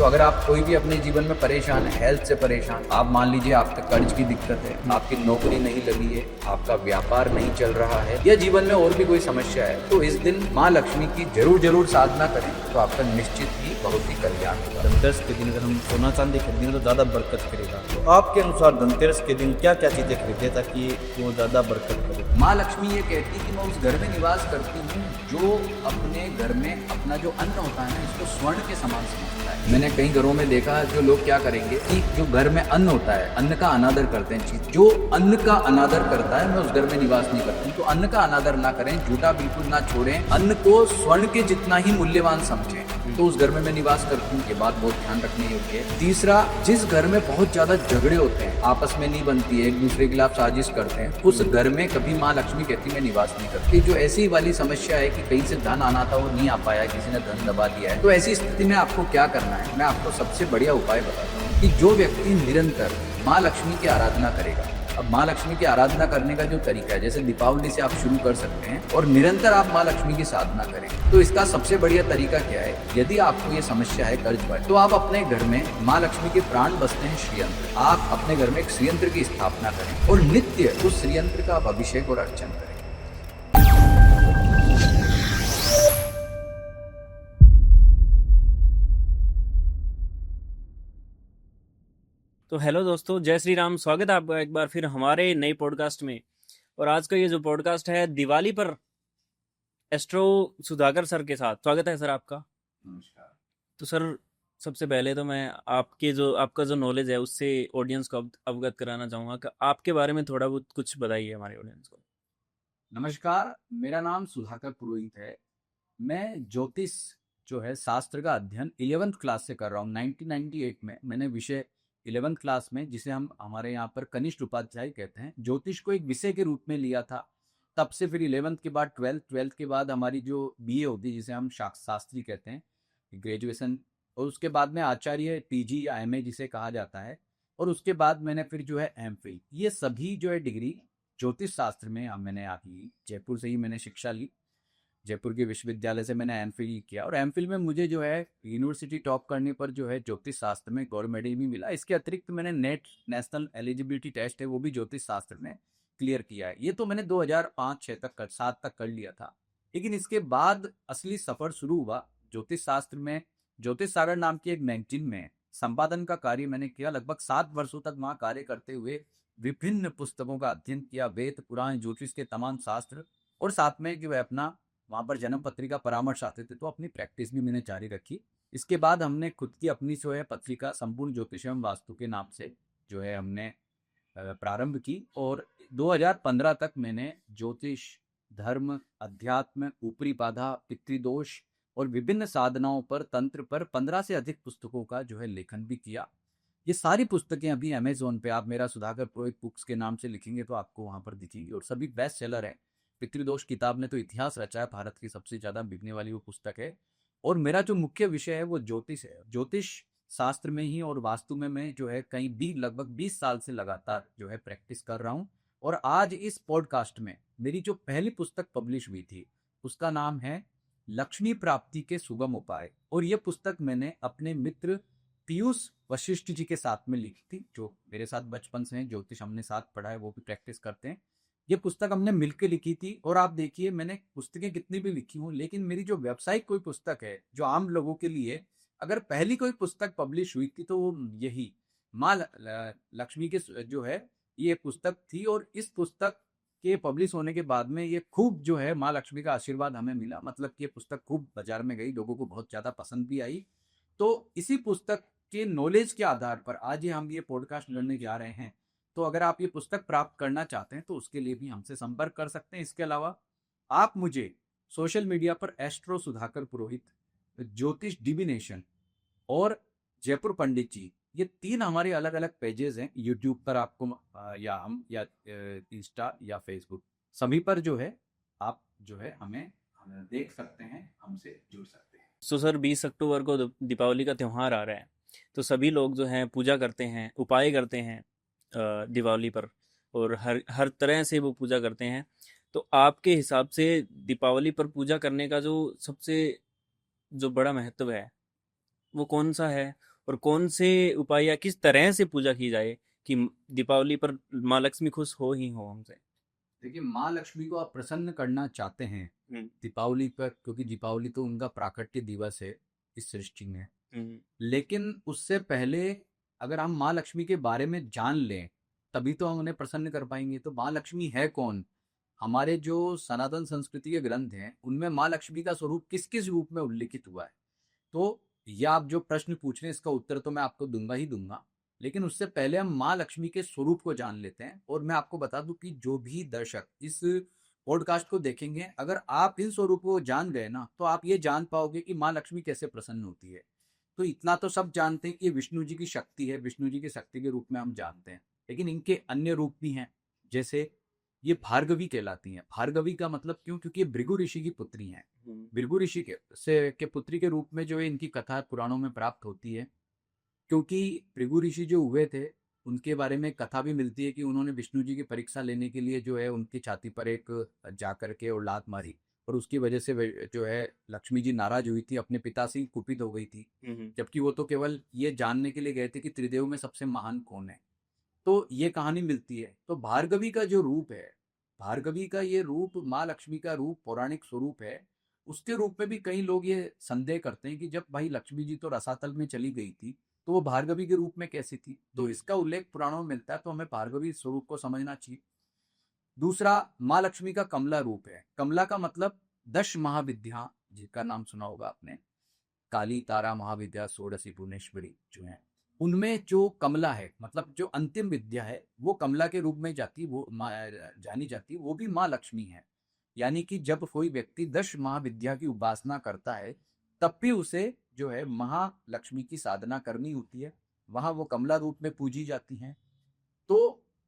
तो अगर आप कोई भी अपने जीवन में परेशान है, हेल्थ से परेशान, आप मान लीजिए आपके कर्ज की दिक्कत है, आपकी नौकरी नहीं लगी है, आपका व्यापार नहीं चल रहा है, या जीवन में और भी कोई समस्या है, तो इस दिन माँ लक्ष्मी की जरूर साधना करें, तो आपका निश्चित ही बहुत ही कल्याण होगा। धनतेरस के दिन अगर हम सोना चांदी खरीदेंगे तो ज़्यादा बरकत करेगा। तो आपके अनुसार धनतेरस के दिन क्या क्या चीज़ें खरीदें ताकि वो ज़्यादा बरकत करे? माँ लक्ष्मी ये कहती है कि मैं उस घर में निवास करती हूँ जो अपने घर में अपना जो अन्न होता है ना, इसको स्वर्ण के समान समझता है। मैंने कई घरों में देखा है जो लोग क्या करेंगे कि जो घर में अन्न होता है, अन्न का अनादर करते हैं। चीज जो अन्न का अनादर करता है, मैं उस घर में निवास नहीं करती हूँ। तो अन्न का अनादर ना करें, झूठा बिल्कुल ना छोड़ें, अन्न को स्वर्ण के जितना ही मूल्यवान समझें, तो उस घर में मैं निवास करती हूँ। ये बात बहुत ध्यान रखने योग्य है। तीसरा, जिस घर में बहुत ज्यादा झगड़े होते हैं, आपस में नहीं बनती है, एक दूसरे के खिलाफ साजिश करते हैं, उस घर में कभी माँ लक्ष्मी कहती मैं निवास नहीं करती। जो ऐसी वाली समस्या है कि कहीं से धन आना था वो नहीं आ पाया, किसी ने धन दबा दिया है, तो ऐसी स्थिति में आपको क्या करना है, मैं आपको सबसे बढ़िया उपाय बताता हूँ कि जो व्यक्ति निरंतर माँ लक्ष्मी की आराधना करेगा। अब माँ लक्ष्मी की आराधना करने का जो तरीका है, जैसे दीपावली से आप शुरू कर सकते हैं और निरंतर आप माँ लक्ष्मी की साधना करें। तो इसका सबसे बढ़िया तरीका क्या है, यदि आपको ये समस्या है कर्ज पर, तो आप अपने घर में माँ लक्ष्मी के प्राण बसते हैं श्रीयंत्र, आप अपने घर में एक श्रीयंत्र की स्थापना करें और नित्य उस श्रीयंत्र का आप अभिषेक और अर्चन करें। तो हेलो दोस्तों, जय श्री राम। स्वागत है आपका एक बार फिर हमारे नए पॉडकास्ट में। और आज का ये जो पॉडकास्ट है दिवाली पर एस्ट्रो सुधाकर सर के साथ। स्वागत है सर आपका। नमस्कार। तो सर, सबसे पहले तो मैं आपका जो नॉलेज है उससे ऑडियंस को अवगत कराना चाहूँगा कि आपके बारे में थोड़ा बहुत कुछ बताइए हमारे ऑडियंस को। नमस्कार, मेरा नाम सुधाकर पुरोहित है। मैं ज्योतिष जो है शास्त्र का अध्ययन 11th क्लास से कर रहा हूँ। 1998 में मैंने विषय 11th क्लास में, जिसे हम हमारे यहाँ पर कनिष्ठ उपाध्याय कहते हैं, ज्योतिष को एक विषय के रूप में लिया था। तब से फिर 11th के बाद 12th के बाद हमारी जो बीए होती है, जिसे हम शास्त्री कहते हैं, ग्रेजुएशन, और उसके बाद में आचार्य पीजी या एमए जिसे कहा जाता है, और उसके बाद मैंने फिर जो है एमफिल, ये सभी जो है डिग्री ज्योतिष शास्त्र में मैंने अभी जयपुर से ही मैंने शिक्षा ली। जयपुर के विश्वविद्यालय से मैंने एमफिल किया और एमफिल में मुझे जो है यूनिवर्सिटी टॉप करने पर जो है ज्योतिष शास्त्र में गोल्ड मेडल भी मिला। इसके अतिरिक्त मैंने नेट नेशनल एलिजिबिलिटी टेस्ट है वो भी ज्योतिष शास्त्र में क्लियर किया है। ये तो मैंने 2005-6 तक 7 तक कर लिया था। लेकिन इसके बाद असली सफर शुरू हुआ ज्योतिष शास्त्र में। ज्योतिष सागर नाम की एक मैगजीन में संपादन का कार्य मैंने किया। लगभग 7 वर्षों तक वहाँ कार्य करते हुए विभिन्न पुस्तकों का अध्ययन किया, वेद पुराण ज्योतिष के तमाम शास्त्र, और साथ में जो है अपना वहाँ पर जन्म पत्रिका परामर्श आते थे, तो अपनी प्रैक्टिस भी मैंने जारी रखी। इसके बाद हमने खुद की अपनी जो है पत्रिका संपूर्ण ज्योतिष एवं वास्तु के नाम से जो है हमने प्रारंभ की, और 2015 तक मैंने ज्योतिष, धर्म, अध्यात्म, ऊपरी बाधा, पितृदोष और विभिन्न साधनाओं पर, तंत्र पर 15 से अधिक पुस्तकों का जो है लेखन भी किया। ये सारी पुस्तकें अभी अमेजोन पे आप मेरा सुधाकर पुरोहित बुक्स के नाम से लिखेंगे तो आपको वहाँ पर दिखेंगी, और सभी बेस्ट सेलर है। पितृदोष किताब ने तो इतिहास रचा है, भारत की सबसे ज्यादा बिकने वाली वो पुस्तक है। और मेरा जो मुख्य विषय है वो ज्योतिष है। ज्योतिष शास्त्र में ही और वास्तु में मैं जो है लगभग 20 साल से लगातार जो है प्रैक्टिस कर रहा हूँ। और आज इस पॉडकास्ट में मेरी जो पहली पुस्तक पब्लिश हुई थी उसका नाम है लक्ष्मी प्राप्ति के सुगम उपाय, और ये पुस्तक मैंने अपने मित्र पीयूष वशिष्ठ जी के साथ में लिखी थी, जो मेरे साथ बचपन से हैं, ज्योतिष हमने साथ पढ़ा है, वो भी प्रैक्टिस करते हैं। ये पुस्तक हमने मिलकर लिखी थी। और आप देखिए, मैंने पुस्तकें कितनी भी लिखी हूँ, लेकिन मेरी जो व्यावसायिक कोई पुस्तक है जो आम लोगों के लिए अगर पहली कोई पुस्तक पब्लिश हुई थी तो वो यही माँ लक्ष्मी के जो है ये पुस्तक थी। और इस पुस्तक के पब्लिश होने के बाद में ये खूब जो है माँ लक्ष्मी का आशीर्वाद हमें मिला, मतलब कि ये पुस्तक खूब बाजार में गई, लोगों को बहुत ज्यादा पसंद भी आई। तो इसी पुस्तक के नॉलेज के आधार पर आज हम ये पॉडकास्ट करने जा रहे हैं। तो अगर आप ये पुस्तक प्राप्त करना चाहते हैं तो उसके लिए भी हमसे संपर्क कर सकते हैं। इसके अलावा आप मुझे सोशल मीडिया पर एस्ट्रो सुधाकर पुरोहित, ज्योतिष डिविनेशन और जयपुर पंडित जी, ये 3 हमारे अलग अलग पेजेस हैं यूट्यूब पर। आपको या इंस्टा या फेसबुक, सभी पर जो है आप जो है हमें देख सकते हैं, हमसे जुड़ सकते हैं। तो सर, 20 अक्टूबर को दीपावली का त्यौहार आ रहा है, तो सभी लोग जो हैं पूजा करते हैं, उपाय करते हैं दिवाली पर, और हर हर तरह से वो पूजा करते हैं। तो आपके हिसाब से दीपावली पर पूजा करने का जो सबसे जो बड़ा महत्व है वो कौन सा है, और कौन से उपाय या किस तरह से पूजा की जाए कि दीपावली पर माँ लक्ष्मी खुश हो ही हो हमसे। देखिए, माँ लक्ष्मी को आप प्रसन्न करना चाहते हैं हम्म। दीपावली पर, क्योंकि दीपावली तो उनका प्राकट्य दिवस है इस सृष्टि में। हम्म। लेकिन उससे पहले अगर हम माँ लक्ष्मी के बारे में जान लें, तभी तो हम उन्हें प्रसन्न कर पाएंगे। तो माँ लक्ष्मी है कौन? हमारे जो सनातन संस्कृति के ग्रंथ हैं उनमें माँ लक्ष्मी का स्वरूप किस किस रूप में उल्लिखित हुआ है। तो यह आप जो प्रश्न पूछ रहे हैं इसका उत्तर तो मैं आपको दूंगा ही दूंगा, लेकिन उससे पहले हम माँ लक्ष्मी के स्वरूप को जान लेते हैं। और मैं आपको बता दूं कि जो भी दर्शक इस पॉडकास्ट को देखेंगे, अगर आप इन स्वरूपों को जान गए ना, तो आप ये जान पाओगे कि माँ लक्ष्मी कैसे प्रसन्न होती है। तो इतना तो सब जानते हैं कि ये विष्णु जी की शक्ति है, विष्णु जी की शक्ति के रूप में हम जानते हैं, लेकिन इनके अन्य रूप भी हैं। जैसे ये भार्गवी कहलाती हैं। भार्गवी का मतलब क्यों? क्योंकि ये भृगु ऋषि की पुत्री हैं। भृगु ऋषि के पुत्री के रूप में जो है इनकी कथा पुराणों में प्राप्त होती है, क्योंकि भृगु ऋषि जो हुए थे उनके बारे में कथा भी मिलती है कि उन्होंने विष्णु जी की परीक्षा लेने के लिए जो है उनकी छाती पर एक जाकर के और लात मारी, और उसकी वजह से जो है लक्ष्मी जी नाराज हुई थी, अपने पिता से कुपित हो गई थी। जबकि वो तो केवल ये जानने के लिए गए थे कि त्रिदेव में सबसे महान कौन है। तो ये कहानी मिलती है। तो भार्गवी का जो रूप है, भार्गवी का ये रूप माँ लक्ष्मी का रूप पौराणिक स्वरूप है। उसके रूप में भी कई लोग ये संदेह करते हैं कि जब भाई लक्ष्मी जी तो रसातल में चली गई थी, तो वो भार्गवी के रूप में कैसी थी? तो इसका उल्लेख पुराणों में मिलता है, तो हमें भार्गवी स्वरूप को समझना चाहिए। दूसरा, माँ लक्ष्मी का कमला रूप है। कमला का मतलब 10 महाविद्या, जिसका नाम सुना होगा आपने, काली, तारा, महाविद्या, षोडशी, भुवनेश्वरी जो है, उनमें जो कमला है, मतलब जो अंतिम विद्या है, वो कमला के रूप में जाती, वो जानी जाती, वो भी माँ लक्ष्मी है। यानी कि जब कोई व्यक्ति 10 महाविद्या की उपासना करता है, तब भी उसे जो है महालक्ष्मी की साधना करनी होती है। वहां वो कमला रूप में पूजी जाती हैं। तो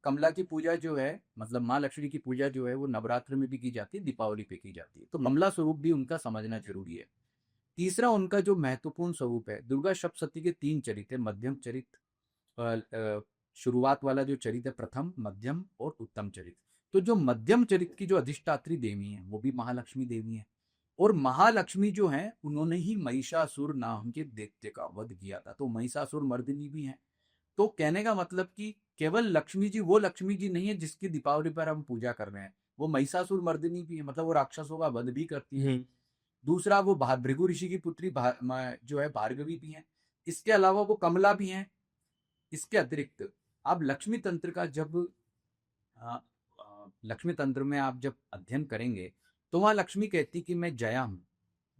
कमला की पूजा जो है, मतलब माँ लक्ष्मी की पूजा जो है, वो नवरात्र में भी की जाती है, दीपावली पे की जाती है। तो कमला स्वरूप भी उनका समझना जरूरी है। तीसरा, उनका जो महत्वपूर्ण स्वरूप है, दुर्गा सप्तशती के 3 चरित्र है, मध्यम चरित्र, शुरुआत वाला जो चरित्र है, प्रथम, मध्यम और उत्तम चरित्र। तो जो मध्यम चरित्र की जो अधिष्ठात्री देवी है वो भी महालक्ष्मी देवी है। और महालक्ष्मी जो है उन्होंने ही महिषासुर नाम के दैत्य का वध किया था, तो महिषासुर मर्दिनी भी है। तो कहने का मतलब कि केवल लक्ष्मी जी वो लक्ष्मी जी नहीं है जिसकी दीपावली पर हम पूजा कर रहे हैं, वो महिषासुर मर्दिनी भी है, मतलब वो राक्षसों का वध भी करती है। दूसरा, वो भृगु ऋषि की पुत्री जो है भार्गवी भी है। इसके अलावा वो कमला भी है। इसके अतिरिक्त आप लक्ष्मी तंत्र का जब लक्ष्मी तंत्र में आप जब अध्ययन करेंगे, तो वहां लक्ष्मी कहती कि मैं जया हूं,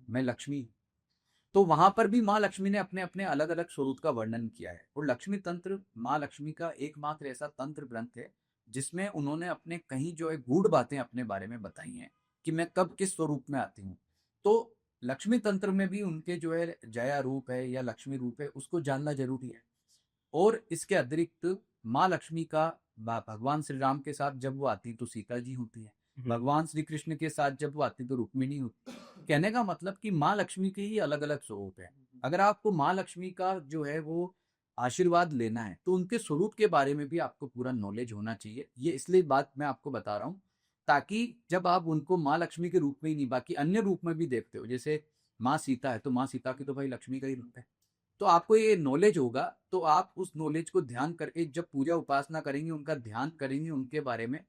मैं लक्ष्मी। तो वहां पर भी माँ लक्ष्मी ने अपने अपने अलग अलग स्वरूप का वर्णन किया है। और लक्ष्मी तंत्र माँ लक्ष्मी का एकमात्र ऐसा तंत्र ग्रंथ है जिसमें उन्होंने अपने कहीं जो है गूढ़ बातें अपने बारे में बताई हैं कि मैं कब किस स्वरूप में आती हूँ। तो लक्ष्मी तंत्र में भी उनके जो है जया रूप है या लक्ष्मी रूप है, उसको जानना जरूरी है। और इसके अतिरिक्त माँ लक्ष्मी का भगवान श्री राम के साथ जब वो आती तो सीता जी होती है, भगवान श्री कृष्ण के साथ जब वो आती तो रुक्मिणी होती। कहने का मतलब कि माँ लक्ष्मी के ही अलग अलग स्वरूप है। अगर आपको माँ लक्ष्मी का जो है वो आशीर्वाद लेना है, तो उनके स्वरूप के बारे में भी आपको पूरा नॉलेज होना चाहिए। ये इसलिए बात मैं आपको बता रहा हूँ, ताकि जब आप उनको माँ लक्ष्मी के रूप में ही नहीं, बाकी अन्य रूप में भी देखते हो, जैसे माँ सीता है तो माँ सीता की तो भाई लक्ष्मी का ही रूप है, तो आपको ये नॉलेज होगा। तो आप उस नॉलेज को ध्यान करके जब पूजा उपासना करेंगे, उनका ध्यान करेंगे उनके बारे में,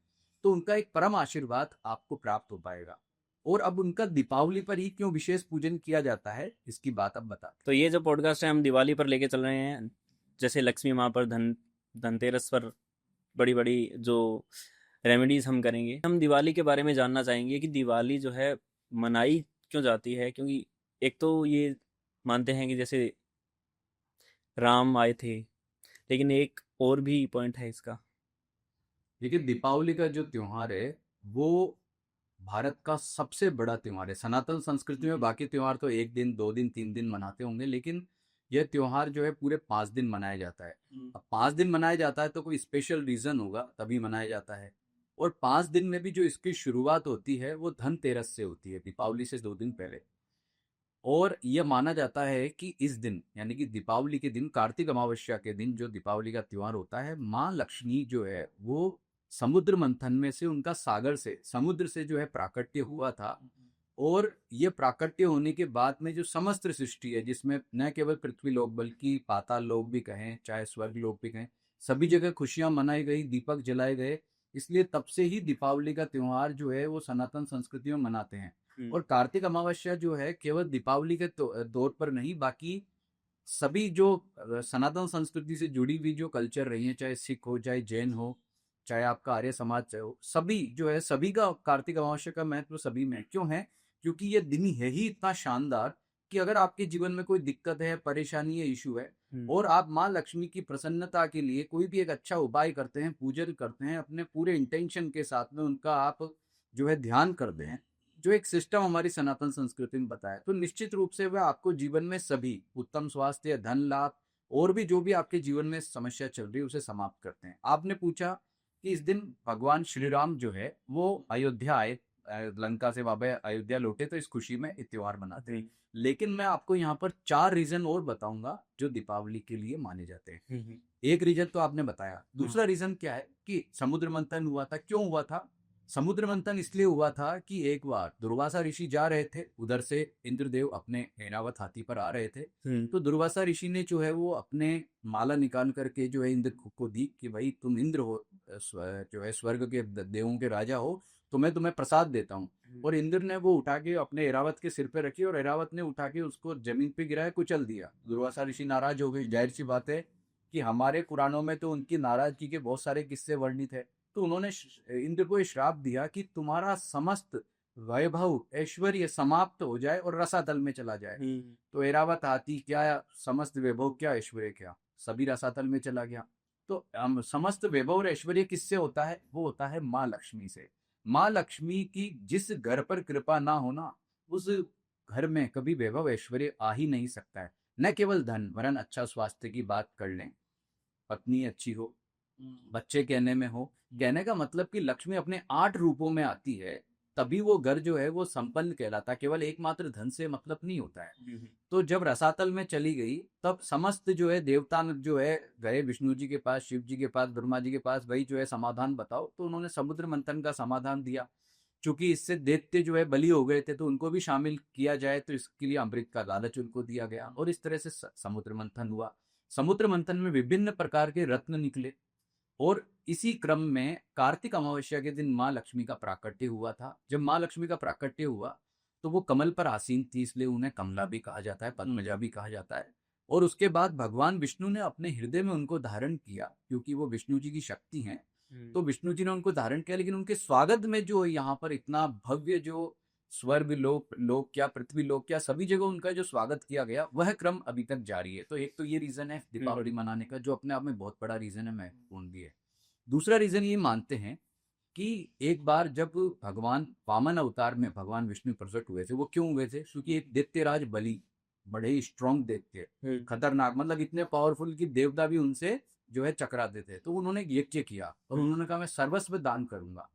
तो उनका एक परम आशीर्वाद आपको प्राप्त हो पाएगा। और अब उनका दीपावली पर ही क्यों विशेष पूजन किया जाता है, इसकी बात अब बताते तो ये जो पॉडकास्ट है हम दिवाली पर लेके चल रहे हैं, जैसे लक्ष्मी माँ पर, धनतेरस पर बड़ी बड़ी जो रेमेडीज हम करेंगे। हम दिवाली के बारे में जानना चाहेंगे कि दिवाली जो है मनाई क्यों जाती है, क्योंकि एक तो ये मानते हैं कि जैसे राम आए थे, लेकिन एक और भी पॉइंट है इसका। देखिए, दीपावली का जो त्योहार है वो भारत का सबसे बड़ा त्योहार है। सनातन संस्कृति में बाकी त्योहार तो 1 दिन 2 दिन 3 दिन मनाते होंगे, लेकिन यह त्योहार जो है पूरे 5 दिन मनाया जाता है। अब 5 दिन मनाया जाता है तो कोई स्पेशल रीजन होगा तभी मनाया जाता है। और 5 दिन में भी जो इसकी शुरुआत होती है वो धनतेरस से होती है, दीपावली से 2 दिन पहले। और यह माना जाता है कि इस दिन, यानी कि दीपावली के दिन, कार्तिक अमावस्या के दिन जो दीपावली का त्योहार होता है, माँ लक्ष्मी जो है वो समुद्र मंथन में से, उनका सागर से, समुद्र से जो है प्राकट्य हुआ था। और ये प्राकट्य होने के बाद में जो समस्त सृष्टि है, जिसमें न केवल पृथ्वी लोक बल्कि पाताल लोक भी कहें, चाहे स्वर्ग लोक भी कहें, सभी जगह खुशियां मनाई गई, दीपक जलाए गए। इसलिए तब से ही दीपावली का त्योहार जो है वो सनातन संस्कृति में मनाते हैं। और कार्तिक अमावस्या जो है केवल दीपावली के तौर पर नहीं, बाकी सभी जो सनातन संस्कृति से जुड़ी हुई जो कल्चर रही है, चाहे सिख हो, चाहे जैन हो, चाहे आपका आर्य समाज से हो, सभी जो है, सभी का कार्तिक अमावस्या का महत्व सभी में क्यों है? क्योंकि ये दिन है ही इतना शानदार कि अगर आपके जीवन में कोई दिक्कत है, परेशानी है, इशू है, और आप माँ लक्ष्मी की प्रसन्नता के लिए कोई भी एक अच्छा उपाय करते हैं, पूजन करते हैं, अपने पूरे इंटेंशन के साथ में उनका आप जो है ध्यान करते हैं, जो एक सिस्टम हमारी सनातन संस्कृति में बताया, तो निश्चित रूप से वह आपको जीवन में सभी उत्तम स्वास्थ्य, धन लाभ और भी जो भी आपके जीवन में समस्या चल रही है उसे समाप्त करते हैं। आपने पूछा कि इस दिन भगवान श्री राम जो है वो अयोध्या आए, लंका से वापस अयोध्या लौटे, तो इस खुशी में ये त्योहार मनाते हैं। लेकिन मैं आपको यहाँ पर 4 रीजन और बताऊंगा जो दीपावली के लिए माने जाते हैं। एक रीजन तो आपने बताया, दूसरा रीजन क्या है कि समुद्र मंथन हुआ था। क्यों हुआ था? समुद्र मंथन इसलिए हुआ था कि एक बार दुर्वासा ऋषि जा रहे थे, उधर से इंद्रदेव अपने ऐरावत हाथी पर आ रहे थे, तो दुर्वासा ऋषि ने जो है वो अपने माला निकाल करके जो है इंद्र को दी कि भाई तुम इंद्र हो, जो है स्वर्ग के देवों के राजा हो, तो मैं तुम्हें प्रसाद देता हूँ। और इंद्र ने वो उठा के अपने ऐरावत के सिर पे रखी और ऐरावत ने उठा के उसको जमीन पे गिराया, कुचल दिया। दुर्वासा ऋषि नाराज हो गए। जाहिर सी बात है कि हमारे पुराणों में तो उनकी नाराजगी के बहुत सारे किस्से वर्णित है। तो उन्होंने इंद्र को श्राप दिया कि तुम्हारा समस्त वैभव ऐश्वर्य समाप्त हो जाए और रसातल में चला जाए। तो ऐरावत हाथी क्या, समस्त वैभव क्या, ऐश्वर्य क्या, सभी रसातल में चला गया। तो समस्त वैभव और ऐश्वर्य किससे होता है? वो होता है माँ लक्ष्मी से। माँ लक्ष्मी की जिस घर पर कृपा ना होना, उस घर में कभी वैभव ऐश्वर्य आ ही नहीं सकता है। न केवल धन, वरन अच्छा स्वास्थ्य की बात कर लें, पत्नी अच्छी हो, बच्चे कहने में हो। कहने का मतलब कि लक्ष्मी अपने 8 रूपों में आती है, तभी वो घर जो है वो संपन्न कहलाता है। केवल एकमात्र धन से मतलब नहीं होता है। तो जब रसातल में चली गई, तब समस्त जो है देवता जो है गए विष्णु जी के पास, शिव जी के पास, ब्रह्मा जी के पास, भाई जो है समाधान बताओ। तो उन्होंने समुद्र मंथन का समाधान दिया। चूंकि इससे दैत्य जो है बली हो गए थे, तो उनको भी शामिल किया जाए, तो इसके लिए अमृत का लालच उनको दिया गया और इस तरह से समुद्र मंथन हुआ। समुद्र मंथन में विभिन्न प्रकार के रत्न निकले और इसी क्रम में कार्तिक अमावस्या के दिन माँ लक्ष्मी का प्राकट्य हुआ था। जब माँ लक्ष्मी का प्राकट्य हुआ तो वो कमल पर आसीन थी, इसलिए उन्हें कमला भी कहा जाता है, पद्मजा भी कहा जाता है। और उसके बाद भगवान विष्णु ने अपने हृदय में उनको धारण किया, क्योंकि वो विष्णु जी की शक्ति हैं। तो विष्णु जी ने उनको धारण किया, लेकिन उनके स्वागत में जो यहाँ पर इतना भव्य जो स्वर्ग लोक, लोक क्या, पृथ्वी लोक क्या, सभी जगह उनका जो स्वागत किया गया, वह क्रम अभी तक जारी है। तो एक तो ये रीजन है दीपावली मनाने का, जो अपने आप में बहुत बड़ा रीजन है, महत्वपूर्ण भी है। दूसरा रीजन ये मानते हैं कि एक बार जब भगवान वामन अवतार में भगवान विष्णु प्रकट हुए थे, वो क्यों हुए थे? क्योंकि एक दैत्यराज बलि, बड़े ही स्ट्रॉन्ग दैत्य, खतरनाक, मतलब इतने पावरफुल कि देवता भी उनसे जो है चकराते थे। तो उन्होंने एक यज्ञ किया और उन्होंने कहा मैं सर्वस्व दान करूंगा।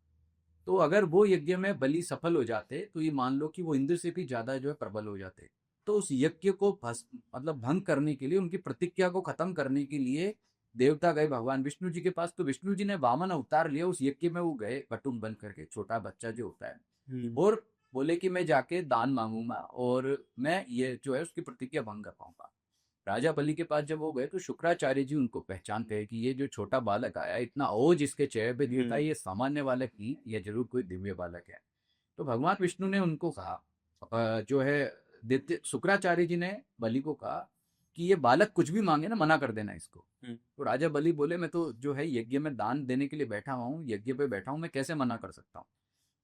तो अगर वो यज्ञ में बलि सफल हो जाते, तो ये मान लो कि वो इंद्र से भी ज्यादा जो है प्रबल हो जाते। तो उस यज्ञ को मतलब भंग करने के लिए, उनकी प्रतिज्ञा को खत्म करने के लिए देवता गए भगवान विष्णु जी के पास। तो विष्णु जी ने वामन अवतार लिया, उस यज्ञ में वो गए बटुक बन करके, छोटा बच्चा जो होता है, और बोले कि मैं जाके दान मांगूंगा और मैं ये जो है उसकी प्रतिज्ञा भंग कर पाऊंगा। राजा बलि के पास जब वो गए, तो शुक्राचार्य जी उनको पहचानते हैं कि ये जो छोटा बालक आया, इतना ओज इसके चेहरे पे दिखता है, ये सामान्य बालक नहीं, ये जरूर कोई दिव्य बालक है। तो भगवान विष्णु ने उनको कहा, जो है दैत्य शुक्राचार्य जी ने बलि को कहा कि ये बालक कुछ भी मांगे ना, मना कर देना इसको। तो राजा बलि बोले मैं तो जो है यज्ञ में दान देने के लिए बैठा हुआ हूँ, यज्ञ पे बैठा हूँ, मैं कैसे मना कर सकता हूँ।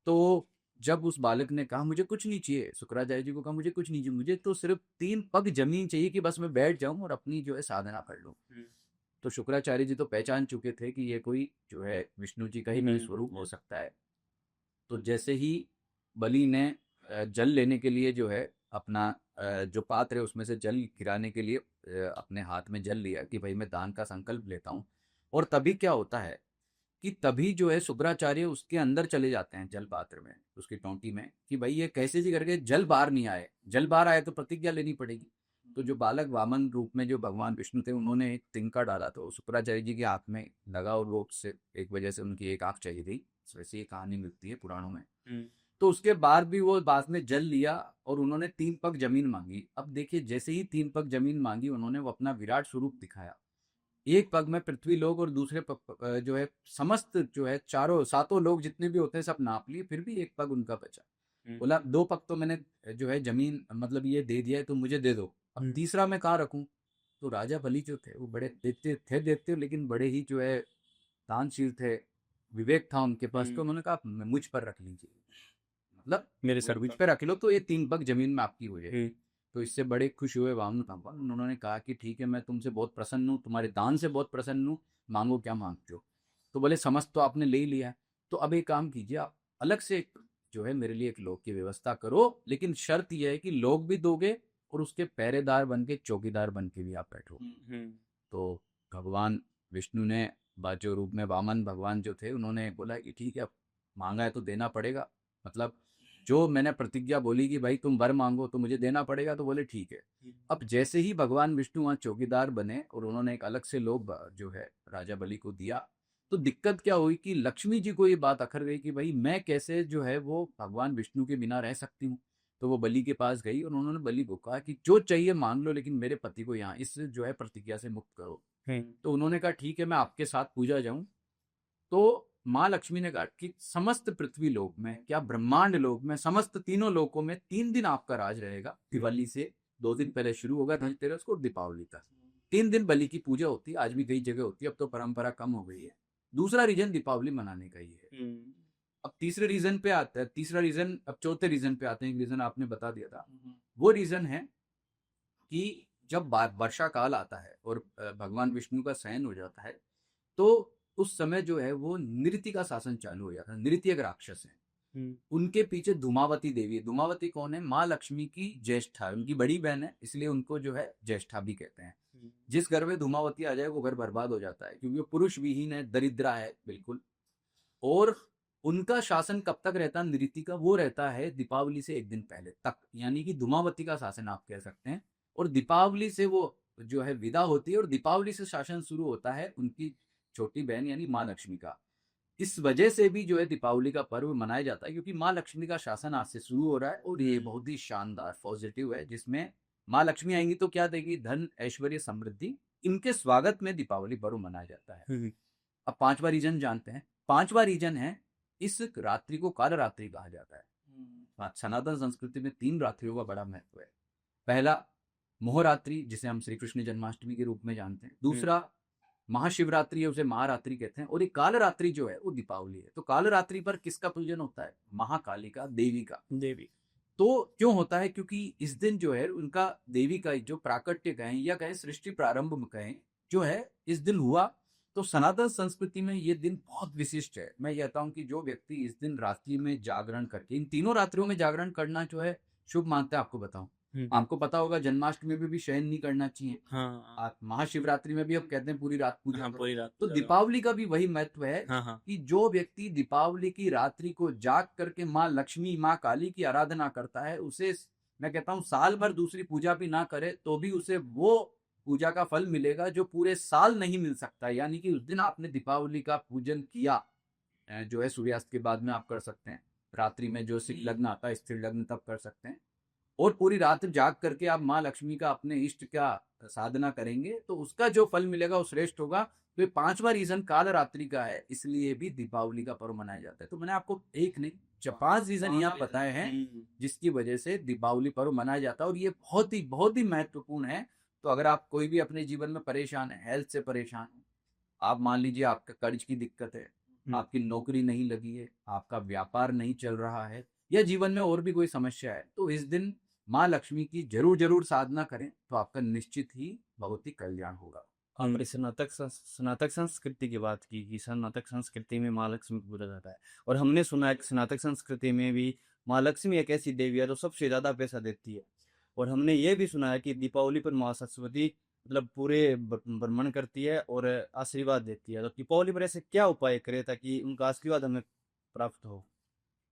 तो जब उस बालक ने कहा मुझे कुछ नहीं चाहिए, शुक्राचार्य जी को कहा मुझे कुछ नहीं चाहिए, मुझे तो सिर्फ 3 पग जमीन चाहिए कि बस मैं बैठ जाऊं और अपनी जो है साधना कर लूं। तो शुक्राचार्य जी तो पहचान चुके थे कि ये कोई जो है विष्णु जी का ही स्वरूप हो सकता है। तो जैसे ही बलि ने जल लेने के लिए जो है अपना जो पात्र है उसमें से जल गिराने के लिए अपने हाथ में जल लिया कि भाई मैं दान का संकल्प लेता हूँ, और तभी क्या होता है कि तभी जो है शुक्राचार्य उसके अंदर चले जाते हैं जल पात्र में, उसकी टोंटी में, कि भाई ये कैसे जी करके जल बाहर नहीं आए, जल बाहर आए तो प्रतिज्ञा लेनी पड़ेगी। तो जो बालक वामन रूप में जो भगवान विष्णु थे, उन्होंने एक तिनका डाला, तो शुक्राचार्य जी की आंख में लगा और वो उससे एक वजह से उनकी एक आंख चली गई। वैसे ये कहानी मिलती है पुराणों में। तो उसके बाद भी वो बाद में जल लिया और उन्होंने 3 पग जमीन मांगी। अब देखिए जैसे ही 3 पग जमीन मांगी उन्होंने वो अपना विराट स्वरूप दिखाया। एक पग में पृथ्वी लोग और दूसरे पग जो है समस्त जो है चारों सातों लोग जितने भी होते हैं सब नाप लिए, फिर भी एक पग उनका बचा। बोला 2 पग तो मैंने जो है जमीन मतलब ये दे दिया है तो मुझे दे दो, अब तीसरा मैं कहाँ रखूं? तो राजा बलि जो थे वो बड़े देते लेकिन बड़े ही जो है दानशील थे, विवेक था उनके पास, तो उन्होंने कहा "आप मुझ पर रख लीजिए, मतलब मेरे अगर सर मुझ पर। पे रख लो तो ये 3 पग जमीन में आपकी हो जाएगी। तो इससे बड़े खुश हुए वामन भगवान, उन्होंने कहा कि ठीक है मैं तुमसे बहुत प्रसन्न हूँ, तुम्हारे दान से बहुत प्रसन्न हूँ, मांगो क्या मांगते हो? तो बोले समस्त तो आपने ले ही लिया है, तो अब एक काम कीजिए आप अलग से जो है मेरे लिए एक लोक की व्यवस्था करो, लेकिन शर्त यह है कि लोग भी दोगे और उसके पहरेदार बन के चौकीदार बन के भी आप बैठो। तो भगवान विष्णु ने जो रूप में वामन भगवान जो थे उन्होंने बोला कि ठीक है अब मांगा है तो देना पड़ेगा, मतलब जो मैंने प्रतिज्ञा बोली कि भाई तुम वर मांगो तो मुझे देना पड़ेगा, तो बोले ठीक है। अब जैसे ही भगवान विष्णु वहाँ चौकीदार बने और उन्होंने एक अलग से लोग जो है राजा बलि को दिया, तो दिक्कत क्या हुई कि लक्ष्मी जी को ये बात अखर गई कि भाई मैं कैसे जो है वो भगवान विष्णु के बिना रह सकती हूँ। तो वो बलि के पास गई और उन्होंने बलि को कहा कि जो चाहिए मांग लो लेकिन मेरे पति को यहाँ इस जो है प्रतिज्ञा से मुक्त करो। तो उन्होंने कहा ठीक है मैं आपके साथ पूजा जाऊं। तो माँ लक्ष्मी ने कहा कि समस्त पृथ्वी लोक में क्या ब्रह्मांड लोक में समस्त तीनों लोकों में 3 दिन आपका राज रहेगा। दिवाली से 2 दिन पहले शुरू होगा धनतेरस को, दीपावली तक 3 दिन बलि की पूजा होती है, आज भी कई जगह होती है, अब तो परंपरा कम हो गई है। दूसरा रीजन दीपावली मनाने का ही है। अब तीसरे रीजन पे आता है, तीसरा रीजन, अब चौथे रीजन पे आते हैं, एक रीजन आपने बता दिया था। वो रीजन है कि जब वर्षा काल आता है और भगवान विष्णु का शयन हो जाता है, तो उस समय जो है वो नृत्य का शासन चालू हो जाता है। नृत्य एक राक्षस है, उनके पीछे धूमावती देवी है। धूमावती कौन है? माँ लक्ष्मी की ज्येष्ठा, उनकी बड़ी बहन है, इसलिए उनको जो है ज्येष्ठा भी कहते हैं। जिस घर में धूमावती आ जाए वो घर बर्बाद हो जाता है, क्योंकि वो पुरुष विहीन है, दरिद्रा है बिल्कुल। और उनका शासन कब तक रहता है नृत्य का? वो रहता है दीपावली से एक दिन पहले तक, यानी कि धूमावती का शासन आप कह सकते हैं। और दीपावली से वो जो है विदा होती है और दीपावली से शासन शुरू होता है उनकी छोटी बहन यानी माँ लक्ष्मी का। इस वजह से भी जो है दीपावली का पर्व मनाया जाता है, क्योंकि माँ लक्ष्मी का शासन आज से शुरू हो रहा है और ये बहुत ही शानदार पॉजिटिव है, जिसमें माँ लक्ष्मी आएंगी तो क्या देगी? धन, ऐश्वर्य, समृद्धि। इनके स्वागत में दीपावली पर्व मनाया जाता है। अब पांचवा रीजन जानते हैं। पांचवा रीजन है इस रात्रि को काल रात्रि कहा जाता है। सनातन संस्कृति में 3 रात्रियों का बड़ा महत्व है। पहला मोहरात्रि, जिसे हम श्री कृष्ण जन्माष्टमी के रूप में जानते हैं। दूसरा महाशिवरात्रि है, उसे महारात्रि कहते हैं। और ये काल रात्रि जो है वो दीपावली है। तो काल रात्रि पर किसका पूजन होता है? महाकाली का, देवी का। देवी। तो क्यों होता है? क्योंकि इस दिन जो है उनका देवी का जो प्राकट्य कहें या कहें सृष्टि प्रारंभ में कहें जो है इस दिन हुआ। तो सनातन संस्कृति में ये दिन बहुत विशिष्ट है। मैं कहता हूँ कि जो व्यक्ति इस दिन रात्रि में जागरण करके, इन तीनों रात्रियों में जागरण करना जो है शुभ मानते हैं। आपको बताऊं, आपको पता होगा जन्माष्टमी में भी शयन नहीं करना चाहिए। हाँ। महाशिवरात्रि में भी अब कहते हैं पूरी रात पूजा हाँ, करो। पूरी रात तो पूजा करो। दीपावली का भी वही महत्व है हाँ। कि जो व्यक्ति दीपावली की रात्रि को जाग करके माँ लक्ष्मी, माँ काली की आराधना करता है, उसे मैं कहता हूँ साल भर दूसरी पूजा भी ना करे तो भी उसे वो पूजा का फल मिलेगा जो पूरे साल नहीं मिल सकता। यानी कि उस दिन आपने दीपावली का पूजन किया जो है सूर्यास्त के बाद में आप कर सकते हैं। रात्रि में जो सिख लग्न आता है, स्थिर लग्न, तब कर सकते हैं। और पूरी रात जाग करके आप माँ लक्ष्मी का, अपने इष्ट का साधना करेंगे तो उसका जो फल मिलेगा वो श्रेष्ठ होगा। तो ये पांचवा रीजन काल रात्रि का है, इसलिए भी दीपावली का पर्व मनाया जाता है। तो मैंने आपको एक नहीं 5 रीजन यहाँ बताए हैं जिसकी वजह से दीपावली पर्व मनाया जाता है। और ये बहुत ही महत्वपूर्ण है। तो अगर आप कोई भी अपने जीवन में परेशान है, हेल्थ से परेशान है, आप मान लीजिए आपका कर्ज की दिक्कत है, आपकी नौकरी नहीं लगी है, आपका व्यापार नहीं चल रहा है, या जीवन में और भी कोई समस्या है, तो इस दिन माँ लक्ष्मी की जरूर साधना करें तो आपका निश्चित ही बहुत ही कल्याण होगा। हमने स्नातक संस्कृति की बात की कि स्नातक संस्कृति में माँ लक्ष्मी को पूजा जाता है, और हमने सुना है कि स्नातक संस्कृति में भी माँ लक्ष्मी एक ऐसी देवी है जो सबसे ज्यादा पैसा देती है। और हमने ये भी सुना है कि दीपावली पर माँ सरस्वती मतलब पूरे भ्रमण करती है और आशीर्वाद देती है। तो दीपावली पर ऐसे क्या उपाय करें ताकि उनका आशीर्वाद हमें प्राप्त हो?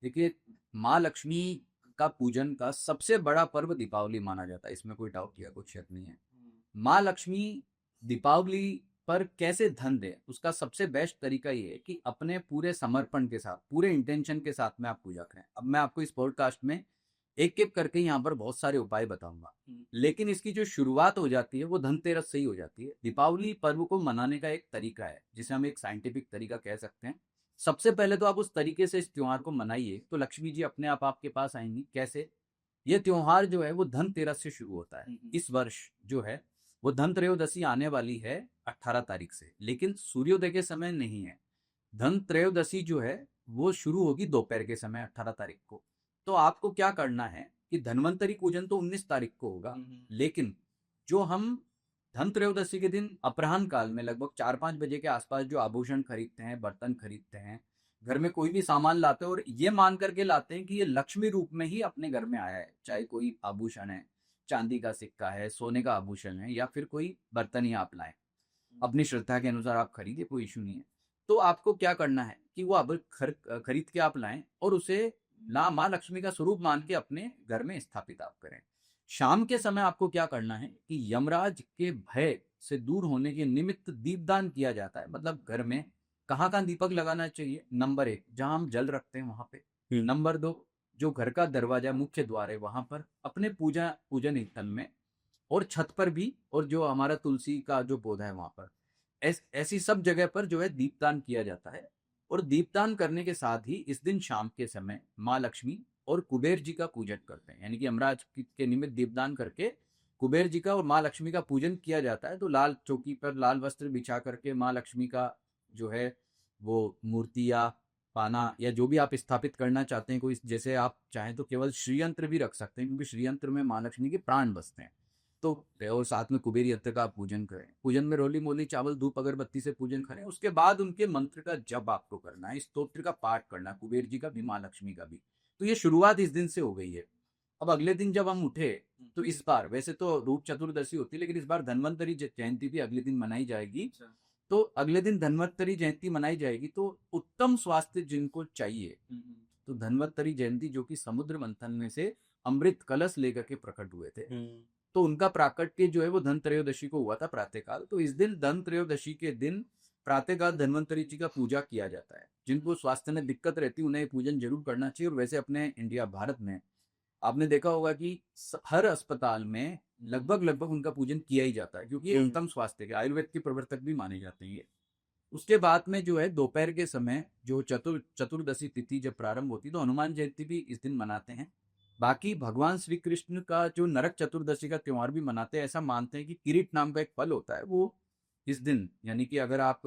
देखिए, माँ लक्ष्मी का पूजन का सबसे बड़ा पर्व दीपावली माना जाता है, इसमें कोई डाउट या कुछ शक नहीं है। माँ लक्ष्मी दीपावली पर कैसे धन दें, उसका सबसे बेस्ट तरीका ये है कि अपने पूरे समर्पण के साथ, पूरे इंटेंशन के साथ में आप पूजा करें। अब मैं आपको इस पॉडकास्ट में एक-एक करके यहाँ पर बहुत सारे उपाय बताऊंगा, लेकिन इसकी जो शुरुआत हो जाती है वो धनतेरस से ही हो जाती है। दीपावली पर्व को मनाने का एक तरीका है, जिसे हम एक साइंटिफिक तरीका कह सकते हैं। सबसे पहले तो आप उस तरीके से इस त्योहार को मनाइए, तो लक्ष्मी जी अपने आप आपके पास आएंगी। कैसे? ये त्योहार जो है वो धनतेरस से शुरू होता है। इस वर्ष जो है वो धन त्रयोदशी आने वाली है 18 तारीख से, लेकिन सूर्योदय के समय नहीं है। धन त्रयोदशी जो है वो शुरू होगी दोपहर के समय 18 तारीख को। तो आपको क्या करना है कि धन्वंतरी पूजन तो 19 तारीख को होगा, लेकिन जो हम धन त्रयोदशी के दिन अपराह्न काल में लगभग 4-5 बजे के आसपास जो आभूषण खरीदते हैं, बर्तन खरीदते हैं, घर में कोई भी सामान लाते हैं और ये मान करके लाते हैं कि ये लक्ष्मी रूप में ही अपने घर में आया है, चाहे कोई आभूषण है, चांदी का सिक्का है, सोने का आभूषण है, या फिर कोई बर्तन ही आप लाएं, अपनी श्रद्धा के अनुसार आप खरीदे, कोई इशू नहीं है। तो आपको क्या करना है कि वो अब खरीद के आप लाएं और उसे माँ लक्ष्मी का स्वरूप मान के अपने घर में स्थापित आप करें। शाम के समय आपको क्या करना है कि यमराज के भय से दूर होने के निमित्त दीपदान किया जाता है। मतलब घर में कहाँ कहाँ दीपक लगाना चाहिए? नंबर 1, जहां हम जल रखते हैं वहां पे। नंबर 2, जो घर का दरवाजा मुख्य द्वार है वहां पर, अपने पूजन स्थल में, और छत पर भी, और जो हमारा तुलसी का जो पौधा है वहां पर, ऐसी सब जगह पर जो है दीपदान किया जाता है। और दीपदान करने के साथ ही इस दिन शाम के समय माँ लक्ष्मी और कुबेर जी का पूजन करते हैं, यानी कि यमराज के निमित्त दीपदान करके कुबेर जी का और माँ लक्ष्मी का पूजन किया जाता है। तो लाल चौकी पर लाल वस्त्र बिछा करके माँ लक्ष्मी का जो है वो मूर्ति या पाना या जो भी आप स्थापित करना चाहते हैं, कोई, जैसे आप चाहें तो केवल श्रीयंत्र भी रख सकते हैं, क्योंकि श्रीयंत्र में माँ लक्ष्मी के प्राण बसते हैं। तो और साथ में कुबेर यंत्र का पूजन करें। पूजन में रोली मोली चावल धूप अगरबत्ती से पूजन करें। उसके बाद उनके मंत्र का जप आपको करना है, स्तोत्र का पाठ करना, कुबेर जी का भी, माँ लक्ष्मी का भी। तो ये शुरुआत इस दिन से हो गई है। अब अगले दिन जब हम उठे, तो इस बार वैसे तो रूप चतुर्दशी होती है, लेकिन इस बार धन्वंतरी जयंती भी अगले दिन मनाई जाएगी। तो अगले दिन धन्वंतरी जयंती मनाई जाएगी। तो उत्तम स्वास्थ्य जिनको चाहिए, तो धन्वंतरी जयंती, जो कि समुद्र मंथन में से अमृत कलश लेकर के प्रकट हुए थे, तो उनका प्राकट्य जो है वो धन त्रयोदशी को हुआ था प्रातःकाल। तो इस दिन धन त्रयोदशी के दिन प्रातःकाल धन्वंतरी जी का पूजा किया जाता है। जिनको स्वास्थ्य में दिक्कत रहती है उन्हें पूजन जरूर करना चाहिए। और वैसे अपने इंडिया भारत में आपने देखा होगा कि हर अस्पताल में लगभग उनका पूजन किया ही जाता है, क्योंकि ये उत्तम स्वास्थ्य के आयुर्वेद के प्रवर्तक भी माने जाते हैं। उसके बाद में जो है दोपहर के समय जो चतुर्दशी तिथि जब प्रारंभ होती है, तो हनुमान जयंती भी इस दिन मनाते हैं। बाकी भगवान श्री कृष्ण का जो नरक चतुर्दशी का त्योहार भी मनाते हैं। ऐसा मानते हैं कि किरीट नाम का एक फल होता है, वो इस दिन, यानी कि अगर आप,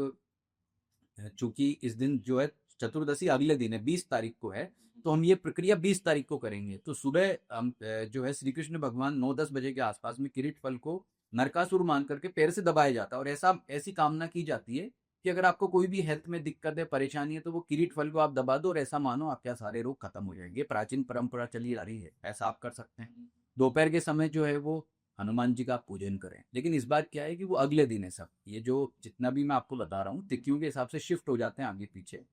चूंकि इस दिन जो है चतुर्दशी अगले दिन है, 20 तारीख को है, तो हम ये प्रक्रिया 20 तारीख को करेंगे। तो सुबह हम जो है श्री कृष्ण भगवान 9-10 बजे के आसपास में किरीट फल को नरकासुर मान करके पैर से दबाया जाता है। और ऐसी कामना की जाती है कि अगर आपको कोई भी हेल्थ में दिक्कत है, परेशानी है, तो वो किरीट फल को आप दबा दो और ऐसा मानो आपके सारे रोग खत्म हो जाएंगे। प्राचीन परंपरा चली आ रही है, ऐसा आप कर सकते हैं। दोपहर के समय जो है वो हनुमान जी का पूजन करें। लेकिन इस बार क्या है कि वो अगले दिन है। सब ये जो जितना भी मैं आपको बता रहा हूँ तिथियों के हिसाब से शिफ्ट हो जाते हैं आगे पीछे।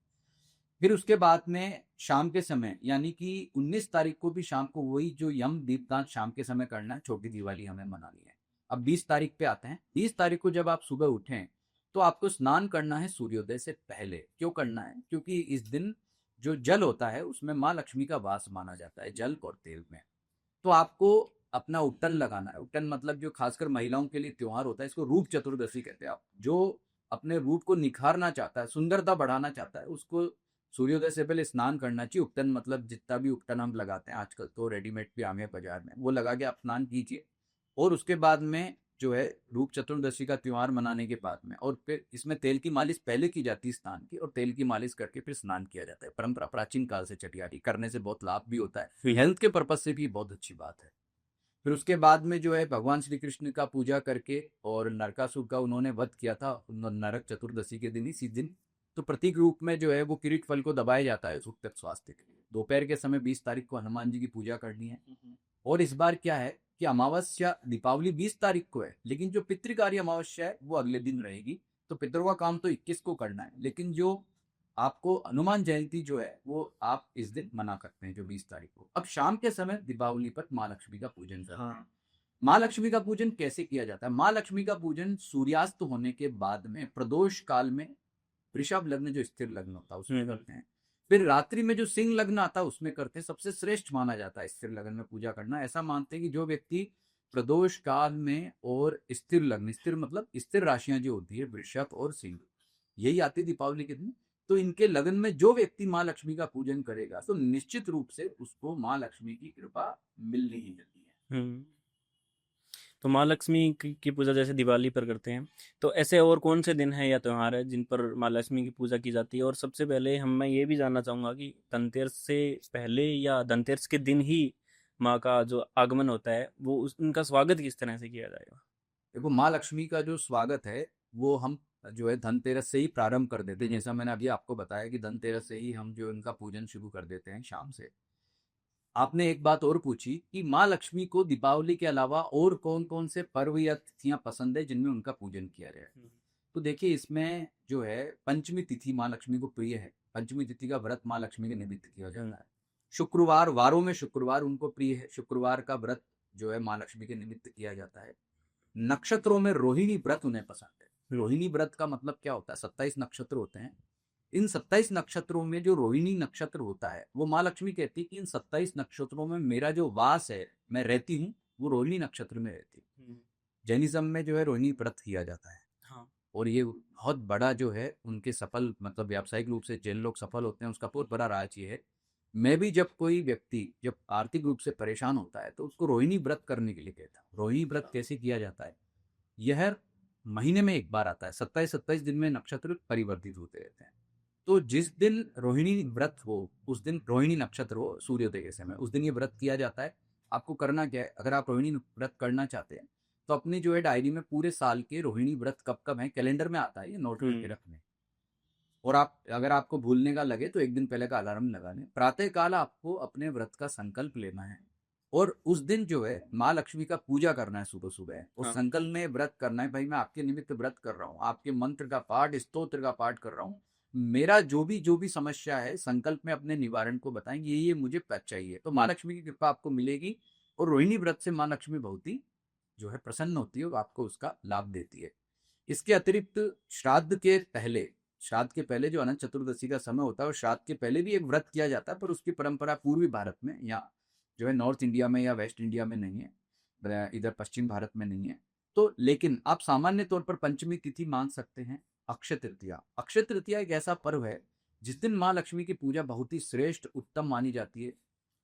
फिर उसके बाद में शाम के समय, यानी कि 19 तारीख को भी शाम को वही जो यम दीपदान शाम के समय करना है। छोटी दिवाली हमें मनानी है। अब 20 तारीख पे आते हैं। 20 तारीख को जब आप सुबह उठें, तो आपको स्नान करना है सूर्योदय से पहले। क्यों करना है? क्योंकि इस दिन जो जल होता है उसमें माँ लक्ष्मी का वास माना जाता है, जल और तेल में। तो आपको अपना उट्टन लगाना है। उट्टन मतलब जो खासकर महिलाओं के लिए त्योहार होता है, इसको रूप चतुर्दशी कहते हैं। आप जो अपने रूप को निखारना चाहता है, सुंदरता बढ़ाना चाहता है, उसको सूर्योदय से पहले स्नान करना चाहिए। उपटन मतलब जितना भी उपटन हम लगाते हैं आजकल, तो रेडीमेड भी आ गए बाजार में, वो लगा के आप स्नान कीजिए। और उसके बाद में जो है रूप चतुर्दशी का त्योहार मनाने के बाद में, और फिर इसमें तेल की मालिश पहले की जाती है स्नान की, और तेल की मालिश करके फिर स्नान किया जाता है। परंपरा प्राचीन काल से चली आ रही, करने से बहुत लाभ भी होता है, हेल्थ के पर्पज से भी बहुत अच्छी बात है। फिर उसके बाद में जो है भगवान श्री कृष्ण का पूजा करके, और नरकासुर का उन्होंने वध किया था नरक चतुर्दशी के दिन, इसी दिन, तो प्रतीक रूप में जो है वो किरीट फल को दबाया जाता है सुख तक स्वास्थ्य के लिए। दोपहर के समय 20 तारीख को हनुमान जी की पूजा करनी है। और इस बार क्या है कि अमावस्या, दीपावली 20 तारीख को है, लेकिन जो पितृकारी अमावस्या है वो अगले दिन रहेगी। तो पितरों का काम तो 21 को करना है, लेकिन जो आपको हनुमान जयंती जो है वो आप इस दिन मना सकते हैं, जो 20 तारीख को। अब शाम के समय दीपावली पर माँ लक्ष्मी का पूजन करना है। माँ लक्ष्मी का पूजन कैसे किया जाता है? माँ लक्ष्मी का पूजन सूर्यास्त होने के बाद में प्रदोष काल में वृषभ लग्न जो स्थिर लग्न होता है उसमें करते हैं। फिर रात्रि में जो सिंह लग्न आता है उसमें करते हैं। सबसे श्रेष्ठ माना जाता है स्थिर लग्न में पूजा करना। ऐसा मानते हैं कि जो व्यक्ति प्रदोष काल में और स्थिर लग्न, स्थिर मतलब स्थिर राशियां जो होती है वृषभ और सिंह, यही आती है दीपावली के दिन, तो इनके लगन में जो व्यक्ति माँ लक्ष्मी का पूजन करेगा तो निश्चित रूप से उसको माँ लक्ष्मी की कृपा मिलनी ही मिलनी है। तो माँ लक्ष्मी की पूजा जैसे दिवाली पर करते हैं, तो ऐसे और कौन से दिन हैं या त्योहार है जिन पर माँ लक्ष्मी की पूजा की जाती है? और सबसे पहले मैं ये भी जानना चाहूँगा कि धनतेरस से पहले या धनतेरस के दिन ही माँ का जो आगमन होता है वो उनका स्वागत किस तरह से किया जाएगा? देखो, माँ लक्ष्मी का जो स्वागत है वो हम जो है धनतेरस से ही प्रारंभ कर देते हैं। जैसा मैंने अभी आपको बताया कि धनतेरस से ही हम जो इनका पूजन शुरू कर देते हैं शाम से। आपने एक बात और पूछी कि माँ लक्ष्मी को दीपावली के अलावा और कौन कौन से पर्व या तिथियां पसंद है जिनमें उनका पूजन किया जाए। तो देखिए, इसमें जो है पंचमी तिथि माँ लक्ष्मी को प्रिय है। पंचमी तिथि का व्रत माँ लक्ष्मी के निमित्त किया जाता है। शुक्रवार, वारों में शुक्रवार उनको प्रिय है। शुक्रवार का व्रत जो है माँ लक्ष्मी के निमित्त किया जाता है। नक्षत्रों में रोहिणी व्रत उन्हें पसंद है। रोहिणी व्रत का मतलब क्या होता है? 27 नक्षत्र होते हैं। इन 27 नक्षत्रों में जो रोहिणी नक्षत्र होता है वो माँ लक्ष्मी कहती है कि इन 27 नक्षत्रों में मेरा जो वास है, मैं रहती हूँ, वो रोहिणी नक्षत्र में रहती हूँ। जैनिज्म में जो है रोहिणी व्रत किया जाता है। हाँ। और ये बहुत बड़ा जो है उनके सफल, मतलब व्यावसायिक रूप से जैन लोग सफल होते हैं, उसका बहुत बड़ा राज ये है। मैं भी जब कोई व्यक्ति जब आर्थिक रूप से परेशान होता है तो उसको रोहिणी व्रत करने के लिए कहता हूँ। रोहिणी व्रत कैसे किया जाता है? यह महीने में एक बार आता है। 27-27 दिन में नक्षत्र परिवर्तित होते रहते हैं। तो जिस दिन रोहिणी व्रत हो, उस दिन रोहिणी नक्षत्र हो सूर्योदय के समय, उस दिन ये व्रत किया जाता है। आपको करना क्या है? अगर आप रोहिणी व्रत करना चाहते हैं तो अपनी जो है डायरी में पूरे साल के रोहिणी व्रत कब कब है, कैलेंडर में आता है, ये नोट करके रख लें। और आप अगर आपको भूलने का लगे तो एक दिन पहले का अलार्म लगा लें। प्रातः काल आपको अपने व्रत का संकल्प लेना है और उस दिन जो है माँ लक्ष्मी का पूजा करना है सुबह सुबह। उस संकल्प में व्रत करना है, भाई मैं आपके निमित्त व्रत कर रहा हूँ, आपके मंत्र का पाठ, स्तोत्र का पाठ कर रहा हूँ। मेरा जो भी समस्या है संकल्प में अपने निवारण को बताएंगे, ये मुझे चाहिए, तो माँ लक्ष्मी की कृपा आपको मिलेगी। और रोहिणी व्रत से माँ लक्ष्मी बहुत ही जो है प्रसन्न होती है और आपको उसका लाभ देती है। इसके अतिरिक्त श्राद्ध के पहले जो अनंत चतुर्दशी का समय होता है और श्राद्ध के पहले भी एक व्रत किया जाता है, पर उसकी परंपरा पूर्वी भारत में या जो है नॉर्थ इंडिया में या वेस्ट इंडिया में नहीं है, इधर पश्चिम भारत में नहीं है। तो लेकिन आप सामान्य तौर पर पंचमी तिथि मान सकते हैं। अक्षय तृतीया, अक्षय तृतीया एक ऐसा पर्व है जिस दिन माँ लक्ष्मी की पूजा बहुत ही श्रेष्ठ उत्तम मानी जाती है।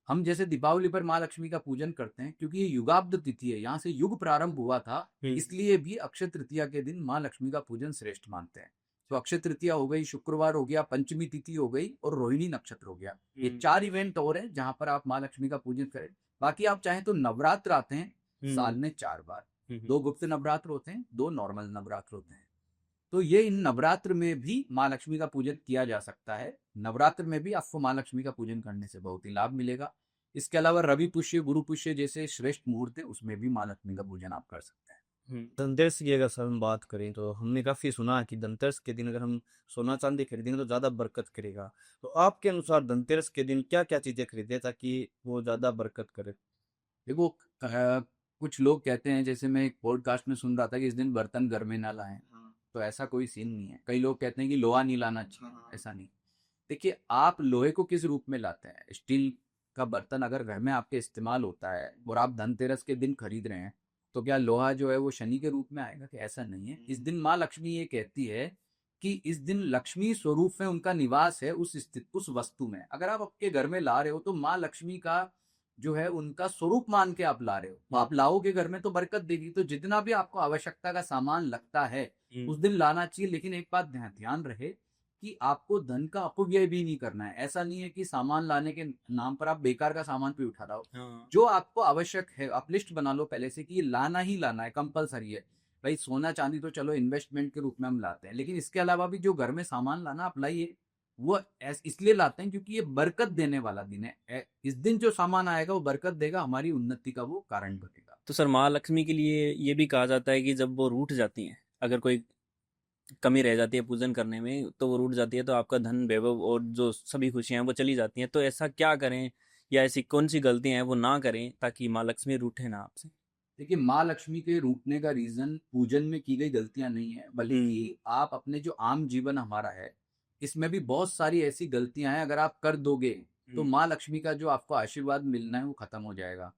हम जैसे दीपावली पर माँ लक्ष्मी का पूजन करते हैं क्योंकि ये युगाब्द तिथि है, यहाँ से युग प्रारंभ हुआ था, इसलिए भी अक्षय तृतीया के दिन माँ लक्ष्मी का पूजन श्रेष्ठ मानते हैं। तो अक्षय तृतीया हो गई, शुक्रवार हो गया, पंचमी तिथि हो गई और रोहिणी नक्षत्र हो गया। ये 4 इवेंट और हैं जहां पर आप माँ लक्ष्मी का पूजन करें। बाकी आप चाहें तो नवरात्र आते हैं साल में 4 बार। 2 गुप्त नवरात्र होते हैं, 2 नॉर्मल नवरात्र होते हैं। तो ये इन नवरात्र में भी माँ लक्ष्मी का पूजन किया जा सकता है। नवरात्र में भी आपको माँ लक्ष्मी का पूजन करने से बहुत ही लाभ मिलेगा। इसके अलावा रवि पुष्य, गुरु पुष्य जैसे श्रेष्ठ मुहूर्त है, उसमें भी माँ लक्ष्मी का पूजन आप कर सकते हैं। धनतेरस की अगर हम बात करें तो हमने काफ़ी सुना है कि धनतेरस के दिन अगर हम सोना चांदी खरीदेंगे तो ज़्यादा बरकत करेगा। तो आपके अनुसार धनतेरस के दिन क्या क्या चीज़ें खरीदें ताकि वो ज़्यादा बरकत करे? देखो, कुछ लोग कहते हैं, जैसे मैं एक पॉडकास्ट में सुन रहा था कि इस दिन बर्तन घर में ना लाएं। तो ऐसा कोई सीन नहीं है। कई लोग कहते हैं कि लोहा नहीं लाना चाहिए, ऐसा नहीं। देखिए, आप लोहे को किस रूप में लाते हैं? स्टील का बर्तन अगर घर में आपके इस्तेमाल होता है और आप धनतेरस के दिन खरीद रहे हैं तो क्या लोहा जो है वो शनि के रूप में आएगा? कि ऐसा नहीं है। इस दिन माँ लक्ष्मी ये कहती है कि इस दिन लक्ष्मी स्वरूप में उनका निवास है उस वस्तु में। अगर आप आपके घर में ला रहे हो तो माँ लक्ष्मी का जो है उनका स्वरूप मान के आप ला रहे हो, आप लाओगे घर में तो बरकत देगी। तो जितना भी आपको आवश्यकता का सामान लगता है उस दिन लाना चाहिए। लेकिन एक बात ध्यान रहे कि आपको धन का अपव्यय भी नहीं करना है। ऐसा नहीं है कि सामान लाने के नाम पर आप बेकार का सामान भी उठा रहा हो। जो आपको आवश्यक है आप लिस्ट बना लो पहले से कि ये लाना ही लाना है, कंपलसरी है। भाई सोना चांदी तो चलो इन्वेस्टमेंट के रूप में हम लाते हैं, लेकिन इसके अलावा भी जो घर में सामान लाना आप लाइए। वो इसलिए लाते हैं क्योंकि ये बरकत देने वाला दिन है। इस दिन जो सामान आएगा वो बरकत देगा, हमारी उन्नति का वो कारण बनेगा। तो सर माँ लक्ष्मी के लिए ये भी कहा जाता है कि जब वो रूठ जाती हैं, अगर कोई कमी रह जाती है पूजन करने में तो वो रूठ जाती है, तो आपका धन वैभव और जो सभी खुशियां हैं वो चली जाती हैं। तो ऐसा क्या करें या ऐसी कौन सी गलतियां हैं वो ना करें ताकि माँ लक्ष्मी रूठे ना आपसे? देखिए, माँ लक्ष्मी के रूठने का रीजन पूजन में की गई गलतियां नहीं है, बल्कि आप अपने जो आम जीवन हमारा है, इसमें भी बहुत सारी ऐसी गलतियां हैं, अगर आप कर दोगे तो माँ लक्ष्मी का जो आपको आशीर्वाद मिलना है वो खत्म हो जाएगा।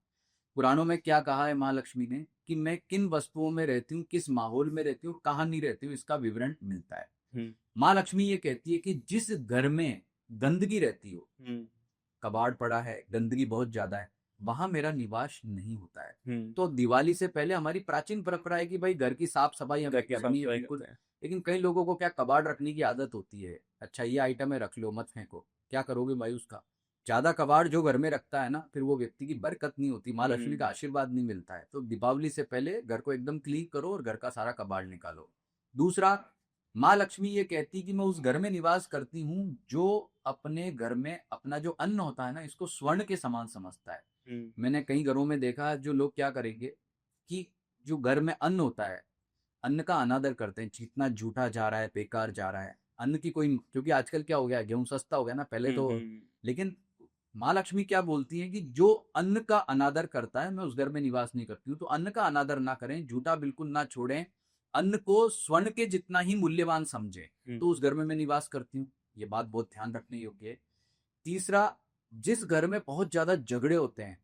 पुराणों में क्या कहा है माँ लक्ष्मी ने कि मैं किन वस्तुओं में रहती हूँ, किस माहौल में रहती हूँ, कहाँ नहीं रहती हूँ, इसका विवरण मिलता है। माँ लक्ष्मी ये कहती है कि जिस घर में गंदगी रहती हो, कबाड़ पड़ा है, गंदगी बहुत ज्यादा है, वहां मेरा निवास नहीं होता है। तो दिवाली से पहले हमारी प्राचीन परंपरा है कि भाई घर की साफ सफाई हमें करनी है बिल्कुल। लेकिन कई लोगों को क्या कबाड़ रखने की आदत होती है, अच्छा ये आइटम है रख लो मत फेंको, क्या करोगे भाई उसका? ज्यादा कबाड़ जो घर में रखता है ना, फिर वो व्यक्ति की बरकत नहीं होती, माँ लक्ष्मी का आशीर्वाद नहीं मिलता है। तो दीपावली से पहले घर को एकदम क्लीन करो और घर का सारा कबाड़ निकालो। दूसरा, माँ लक्ष्मी ये कहती कि मैं उस घर में निवास करती हूँ जो अपने घर में अपना जो अन्न होता है ना, इसको स्वर्ण के समान समझता है। मैंने कई घरों में देखा जो लोग क्या करेंगे कि जो घर में अन्न होता है, अन्न का अनादर करते हैं, जितना झूठा जा रहा है, बेकार जा रहा है अन्न की कोई, क्योंकि आजकल क्या हो गया है, गेहूं सस्ता हो गया ना पहले तो। लेकिन माँ लक्ष्मी क्या बोलती है कि जो अन्न का अनादर करता है, मैं उस घर में निवास नहीं करती हूँ। तो अन्न का अनादर ना करें, झूठा बिल्कुल ना छोड़ें, अन्न को स्वर्ण के जितना ही मूल्यवान समझें, तो उस घर में मैं निवास करती हूँ। ये बात बहुत ध्यान रखने योग्य है। तीसरा, जिस घर में बहुत ज्यादा झगड़े होते हैं,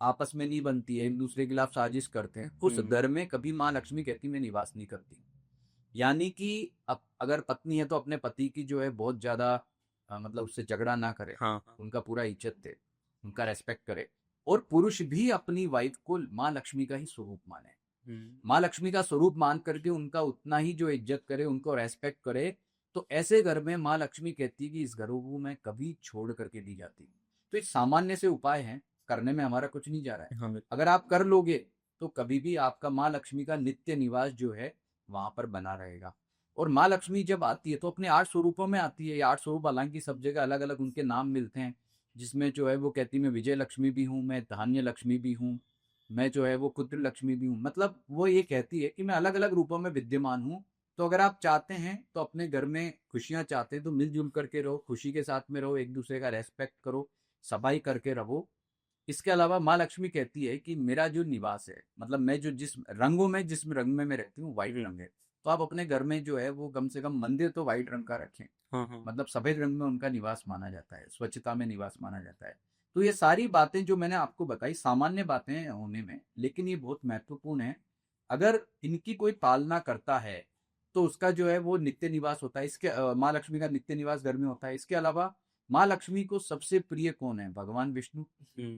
आपस में नहीं बनती है, एक दूसरे के खिलाफ साजिश करते हैं, उस घर में कभी माँ लक्ष्मी कहती मैं निवास नहीं करती। यानी कि अब अगर पत्नी है तो अपने पति की जो है बहुत ज्यादा मतलब उससे झगड़ा ना करे, उनका पूरा इज्जत दे, उनका रेस्पेक्ट करे। और पुरुष भी अपनी वाइफ को माँ लक्ष्मी का ही स्वरूप माने, माँ लक्ष्मी का स्वरूप मान करके उनका उतना ही जो इज्जत करे, उनको रेस्पेक्ट करे। तो ऐसे घर में माँ लक्ष्मी कहती कि इस घरों को मैं कभी छोड़ करके नहीं जाती। तो ये सामान्य से उपाय हैं, करने में हमारा कुछ नहीं जा रहा है। अगर आप कर लोगे तो कभी भी आपका माँ लक्ष्मी का नित्य निवास जो है वहां पर बना रहेगा। और माँ लक्ष्मी जब आती है तो अपने 8 स्वरूपों में आती है। ये 8 स्वरूप हालांकि सब जगह अलग अलग उनके नाम मिलते हैं, जिसमें जो है वो कहती मैं विजय लक्ष्मी भी हूँ, मैं धान्य लक्ष्मी भी हूँ, मैं जो है वो कुत्र लक्ष्मी भी हूँ। मतलब वो ये कहती है कि मैं अलग अलग रूपों में विद्यमान हूँ। तो अगर आप चाहते हैं तो अपने घर में खुशियां चाहते हैं तो मिलजुल करके रहो, खुशी के साथ में रहो, एक दूसरे का रेस्पेक्ट करो, सफाई करके रहो। इसके अलावा माँ लक्ष्मी कहती है कि मेरा जो निवास है, मतलब मैं जो जिस रंगों में, जिस रंग में मैं रहती हूँ व्हाइट रंग है, तो आप अपने घर में जो है वो कम से कम मंदिर तो व्हाइट रंग का रखें। मतलब सफेद रंग में उनका निवास माना जाता है, स्वच्छता में निवास माना जाता है। तो ये सारी बातें जो मैंने आपको बताई सामान्य बातें हैं होने में, लेकिन ये बहुत महत्वपूर्ण है। अगर इनकी कोई पालना करता है तो उसका जो है वो नित्य निवास होता है। इसके माँ लक्ष्मी का नित्य निवास घर में होता है। इसके अलावा माँ लक्ष्मी को सबसे प्रिय कौन है? भगवान विष्णु।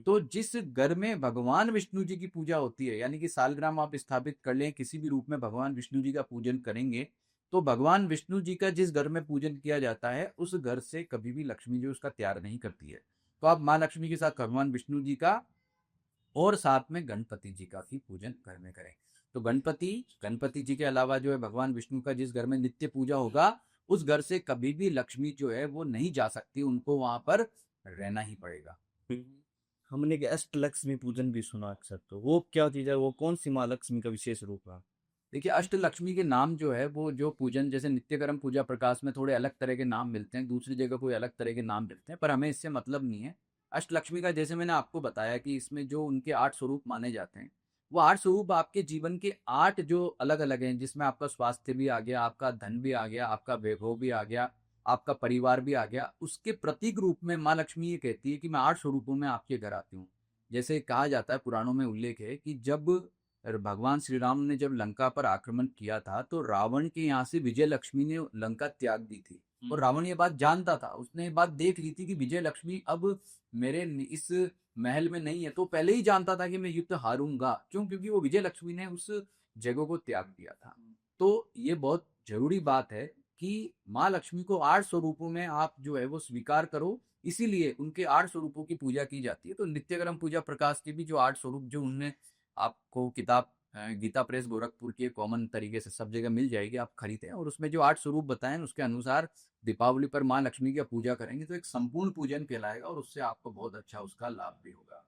तो जिस घर में भगवान विष्णु जी की पूजा होती है, यानी कि सालग्राम आप स्थापित कर लें, किसी भी रूप में भगवान विष्णु जी का पूजन करेंगे, तो भगवान विष्णु जी का जिस घर में पूजन किया जाता है उस घर से कभी भी लक्ष्मी जी उसका त्याग नहीं करती है। तो आप माँ लक्ष्मी के साथ भगवान विष्णु जी का और साथ में गणपति जी का भी पूजन घर में करें। तो गणपति जी के अलावा जो है भगवान विष्णु का जिस घर में नित्य पूजा होगा, उस घर से कभी भी लक्ष्मी जो है वो नहीं जा सकती, उनको वहां पर रहना ही पड़ेगा। हमने कि अष्ट लक्ष्मी पूजन भी सुना अक्सर, तो वो क्या चीज है, वो कौन सी माँ लक्ष्मी का विशेष रूप है? देखिए, अष्ट लक्ष्मी के नाम जो है वो जो पूजन, जैसे नित्यकर्म पूजा प्रकाश में थोड़े अलग तरह के नाम मिलते हैं, दूसरी जगह कोई अलग तरह के नाम मिलते हैं, पर हमें इससे मतलब नहीं है। अष्ट लक्ष्मी का जैसे मैंने आपको बताया कि इसमें जो उनके 8 स्वरूप माने जाते हैं, वो 8 स्वरूप आपके जीवन के 8 जो अलग अलग हैं, जिसमें आपका स्वास्थ्य भी आ गया, आपका धन भी आ गया, आपका वैभव भी आ गया, आपका परिवार भी आ गया, उसके प्रतीक रूप में माँ लक्ष्मी ये कहती है कि मैं 8 स्वरूपों में आपके घर आती हूँ। जैसे कहा जाता है, पुराणों में उल्लेख है कि जब भगवान श्री राम ने जब लंका पर आक्रमण किया था तो रावण के यहाँ से विजय लक्ष्मी ने लंका त्याग दी थी। और रावण ये बात जानता था, उसने ये बात देख ली थी कि विजय लक्ष्मी अब मेरे इस महल में नहीं है, तो पहले ही जानता था कि मैं युद्ध हारूंगा। क्यों? क्योंकि वो विजय लक्ष्मी ने उस जगह को त्याग दिया था। तो ये बहुत जरूरी बात है कि माँ लक्ष्मी को 8 स्वरूपों में आप जो है वो स्वीकार करो, इसीलिए उनके 8 स्वरूपों की पूजा की जाती है। तो नित्यकर्म पूजा प्रकाश के भी जो 8 स्वरूप, जो उनने आपको किताब गीता प्रेस गोरखपुर की कॉमन तरीके से सब जगह मिल जाएगी, आप खरीदें, और उसमें जो 8 स्वरूप बताएं उसके अनुसार दीपावली पर माँ लक्ष्मी की पूजा करेंगे तो एक संपूर्ण पूजन कहलाएगा और उससे आपको बहुत अच्छा उसका लाभ भी होगा।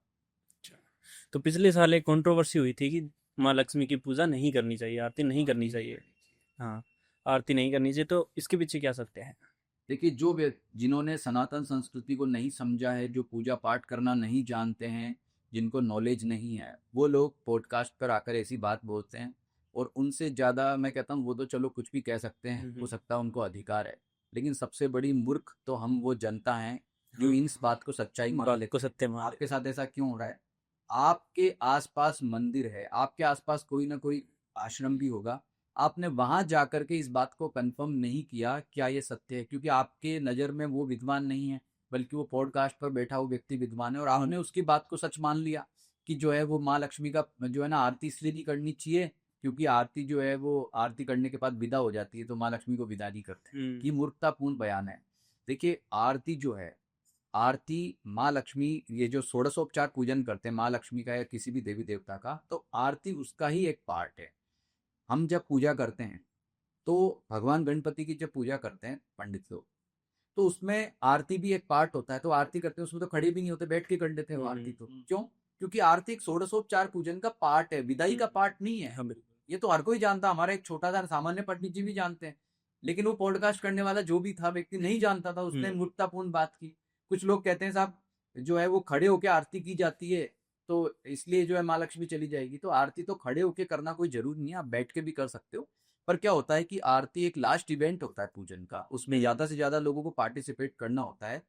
तो पिछले साल एक कंट्रोवर्सी हुई थी कि माँ लक्ष्मी की पूजा नहीं करनी चाहिए, आरती नहीं करनी चाहिए। हाँ, आरती नहीं करनी चाहिए, तो इसके पीछे क्या सत्य है? देखिए, जिन्होंने सनातन संस्कृति को नहीं समझा है, जो पूजा पाठ करना नहीं जानते हैं, जिनको नॉलेज नहीं है, वो लोग पॉडकास्ट पर आकर ऐसी बात बोलते हैं, और उनसे ज़्यादा मैं कहता हूँ वो तो चलो कुछ भी कह सकते हैं, हो सकता है उनको अधिकार है, लेकिन सबसे बड़ी मूर्ख तो हम वो जनता हैं जो इस बात को सच्चाई मान बात लेते को हैं। सत्य मान आपके साथ ऐसा क्यों हो रहा है? आपके आसपास मंदिर है, आपके आसपास कोई ना कोई आश्रम भी होगा, आपने वहां जाकर के इस बात को कंफर्म नहीं किया क्या ये सत्य है, क्योंकि आपके नज़र में वो विद्वान नहीं है, बल्कि वो पॉडकास्ट पर बैठा हुआ व्यक्ति विद्वान है, और आपने उसकी बात को सच मान लिया कि जो है वो माँ लक्ष्मी का जो है ना आरती इसलिए नहीं करनी चाहिए क्योंकि आरती जो है वो आरती करने के बाद विदा हो जाती है, तो माँ लक्ष्मी को विदा नहीं करते। ये मूर्खतापूर्ण बयान है। देखिए आरती जो है, आरती माँ लक्ष्मी, ये जो षोडशोपचार पूजन करते हैं माँ लक्ष्मी का या किसी भी देवी देवता का, तो आरती उसका ही एक पार्ट है। हम जब पूजा करते हैं तो भगवान गणपति की जब पूजा करते हैं पंडित लोग, तो उसमें आरती भी एक पार्ट होता है। तो आरती करते हैं उसमें तो खड़े भी नहीं होते, बैठ के कर लेते हैं वो आरती। तो क्यों? क्योंकि आरती एक षोडशोपचार पूजन का पार्ट है, विदाई का पार्ट नहीं है। हाँ बिल्कुल। ये तो हर कोई जानता, हमारा एक छोटा सा सामान्य पंडित जी भी जानते हैं, लेकिन वो पॉडकास्ट करने वाला जो भी था व्यक्ति नहीं जानता था, उसने मूर्खतापूर्ण बात की। कुछ लोग कहते हैं साहब जो है वो खड़े होकर आरती की जाती है, तो इसलिए जो है माँ लक्ष्मी चली जाएगी। तो आरती तो खड़े होके करना कोई जरूरी नहीं है, आप बैठ के भी कर सकते हो। पर क्या होता है कि आरती एक लास्ट इवेंट होता है पूजन का, उसमें ज़्यादा से ज़्यादा लोगों को पार्टिसिपेट करना होता है,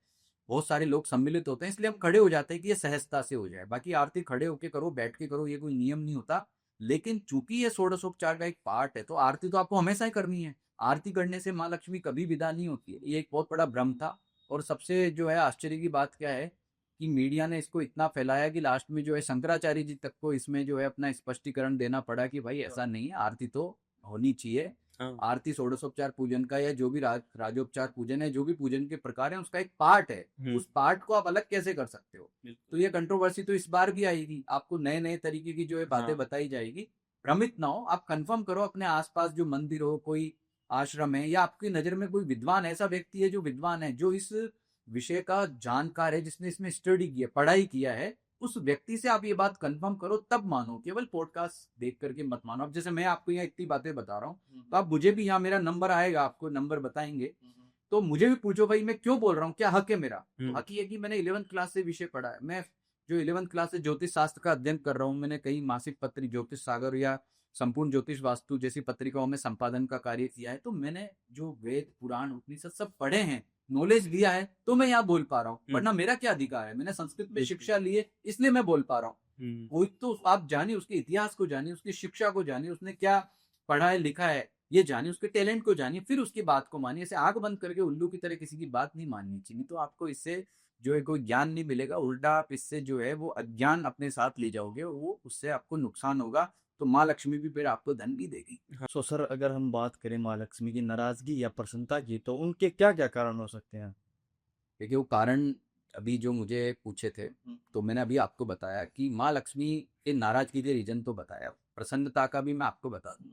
बहुत सारे लोग सम्मिलित होते हैं, इसलिए हम खड़े हो जाते हैं कि ये सहजता से हो जाए। बाकी आरती खड़े होके करो, बैठ के करो, ये कोई नियम नहीं होता। लेकिन चूंकि ये षोडशोपचार का एक पार्ट है, तो आरती तो आपको हमेशा ही करनी है। आरती करने से माँ लक्ष्मी कभी विदा नहीं होती है, ये एक बहुत बड़ा भ्रम था। और सबसे जो है आश्चर्य की बात क्या है कि मीडिया ने इसको इतना फैलाया कि लास्ट में जो है शंकराचार्य जी तक को इसमें जो है अपना स्पष्टीकरण देना पड़ा कि भाई ऐसा नहीं है, आरती तो होनी चाहिए। आरती षोडशोपचार पूजन का या जो भी राजोपचार पूजन है, जो भी पूजन के प्रकार है, उसका एक पार्ट है। उस पार्ट को आप अलग कैसे कर सकते हो? तो ये कंट्रोवर्सी तो इस बार भी आएगी, आपको नए नए तरीके की जो है बातें बताई जाएगी। भ्रमित ना हो, आप कंफर्म करो अपने आसपास जो मंदिर हो, कोई आश्रम है, या आपकी नजर में कोई विद्वान ऐसा व्यक्ति है जो विद्वान है, जो इस विषय का जानकार है, जिसने इसमें स्टडी किया, पढ़ाई किया है, उस व्यक्ति से आप ये बात कंफर्म करो तब मानो, केवल पॉडकास्ट देख करके मत मानो। अब जैसे मैं आपको यहाँ इतनी बातें बता रहा हूँ, तो आप मुझे भी यहाँ मेरा नंबर आएगा, आपको नंबर बताएंगे, तो मुझे भी पूछो भाई मैं क्यों बोल रहा हूँ, क्या हक है मेरा? तो हक ये है कि मैंने 11th क्लास से विषय पढ़ा है। मैं जो 11th क्लास से ज्योतिष शास्त्र का अध्ययन कर रहा हूँ, मैंने कई मासिक पत्र, ज्योतिष सागर या संपूर्ण ज्योतिष वास्तु जैसी पत्रिकाओं में संपादन का कार्य किया है। तो मैंने जो वेद पुराण उपनिषद सब पढ़े हैं, नॉलेज लिया है, तो मैं यहाँ बोल पा रहा हूँ, वरना मेरा क्या अधिकार है? मैंने संस्कृत में शिक्षा ली है, इसलिए मैं बोल पा रहा हूँ। कोई तो आप जानिए, उसके इतिहास को जानिए, उसकी शिक्षा को जानिए, उसने क्या पढ़ा है लिखा है ये जानिए, उसके टैलेंट को जानिए, फिर उसकी बात को मानिए। ऐसे आंख बंद करके उल्लू की तरह किसी की बात नहीं माननी चाहिए, तो आपको इससे जो है कोई ज्ञान नहीं मिलेगा, उल्टा आप इससे जो है वो अज्ञान अपने साथ ले जाओगे, वो उससे आपको नुकसान होगा। तो माँ लक्ष्मी भी फिर आपको धन भी देगी। सो सर, अगर हम बात करें माँ लक्ष्मी की नाराजगी या प्रसन्नता की, तो उनके क्या क्या कारण हो सकते हैं? देखिए वो कारण अभी जो मुझे पूछे थे, तो मैंने अभी आपको बताया कि माँ लक्ष्मी के नाराजगी के रीजन तो बताया, प्रसन्नता का भी मैं आपको बता दूं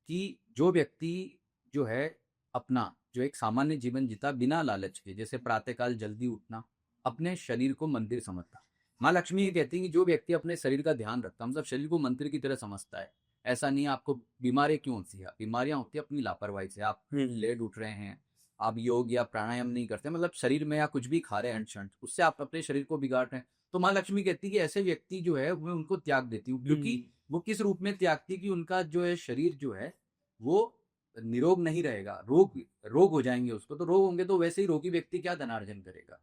कि जो व्यक्ति जो है अपना जो एक सामान्य जीवन जीता बिना लालच के, जैसे प्रातःकाल जल्दी उठना, अपने शरीर को मंदिर समझता। माँ लक्ष्मी ये कहती है कि जो व्यक्ति अपने शरीर का ध्यान रखता, मतलब शरीर को मंदिर की तरह समझता है। ऐसा नहीं है आपको बीमारी क्यों होती है, बीमारियां होती है अपनी लापरवाही से। आप लेट उठ रहे हैं, आप योग या प्राणायाम नहीं करते, मतलब शरीर में या कुछ भी खा रहे हैं क्षण, उससे आप अपने शरीर को बिगाड़ रहे हैं। तो माँ लक्ष्मी कहती है कि ऐसे व्यक्ति जो है मैं उनको त्याग देती हूँ, क्योंकि वो किस रूप में त्यागती है कि उनका जो है शरीर जो है वो निरोग नहीं रहेगा, रोग हो जाएंगे उसको। तो रोग होंगे तो वैसे ही रोगी व्यक्ति क्या धनार्जन करेगा?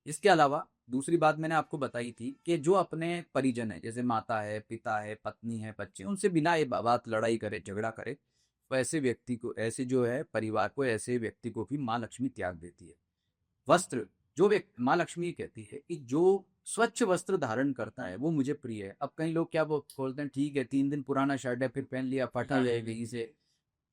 इसके अलावा दूसरी बात मैंने आपको बताई थी कि जो अपने परिजन है, जैसे माता है, पिता है, पत्नी है, बच्चे, उनसे बिना ये बात लड़ाई करे, झगड़ा करे, तो ऐसे व्यक्ति को, ऐसे जो है परिवार को, ऐसे व्यक्ति को भी माँ लक्ष्मी त्याग देती है। वस्त्र, जो व्यक्ति, माँ लक्ष्मी कहती है कि जो स्वच्छ वस्त्र धारण करता है वो मुझे प्रिय है। अब कई लोग क्या बोलते हैं, ठीक है 3 दिन पुराना शर्ट है, फिर पहन लिया, फटा है कहीं से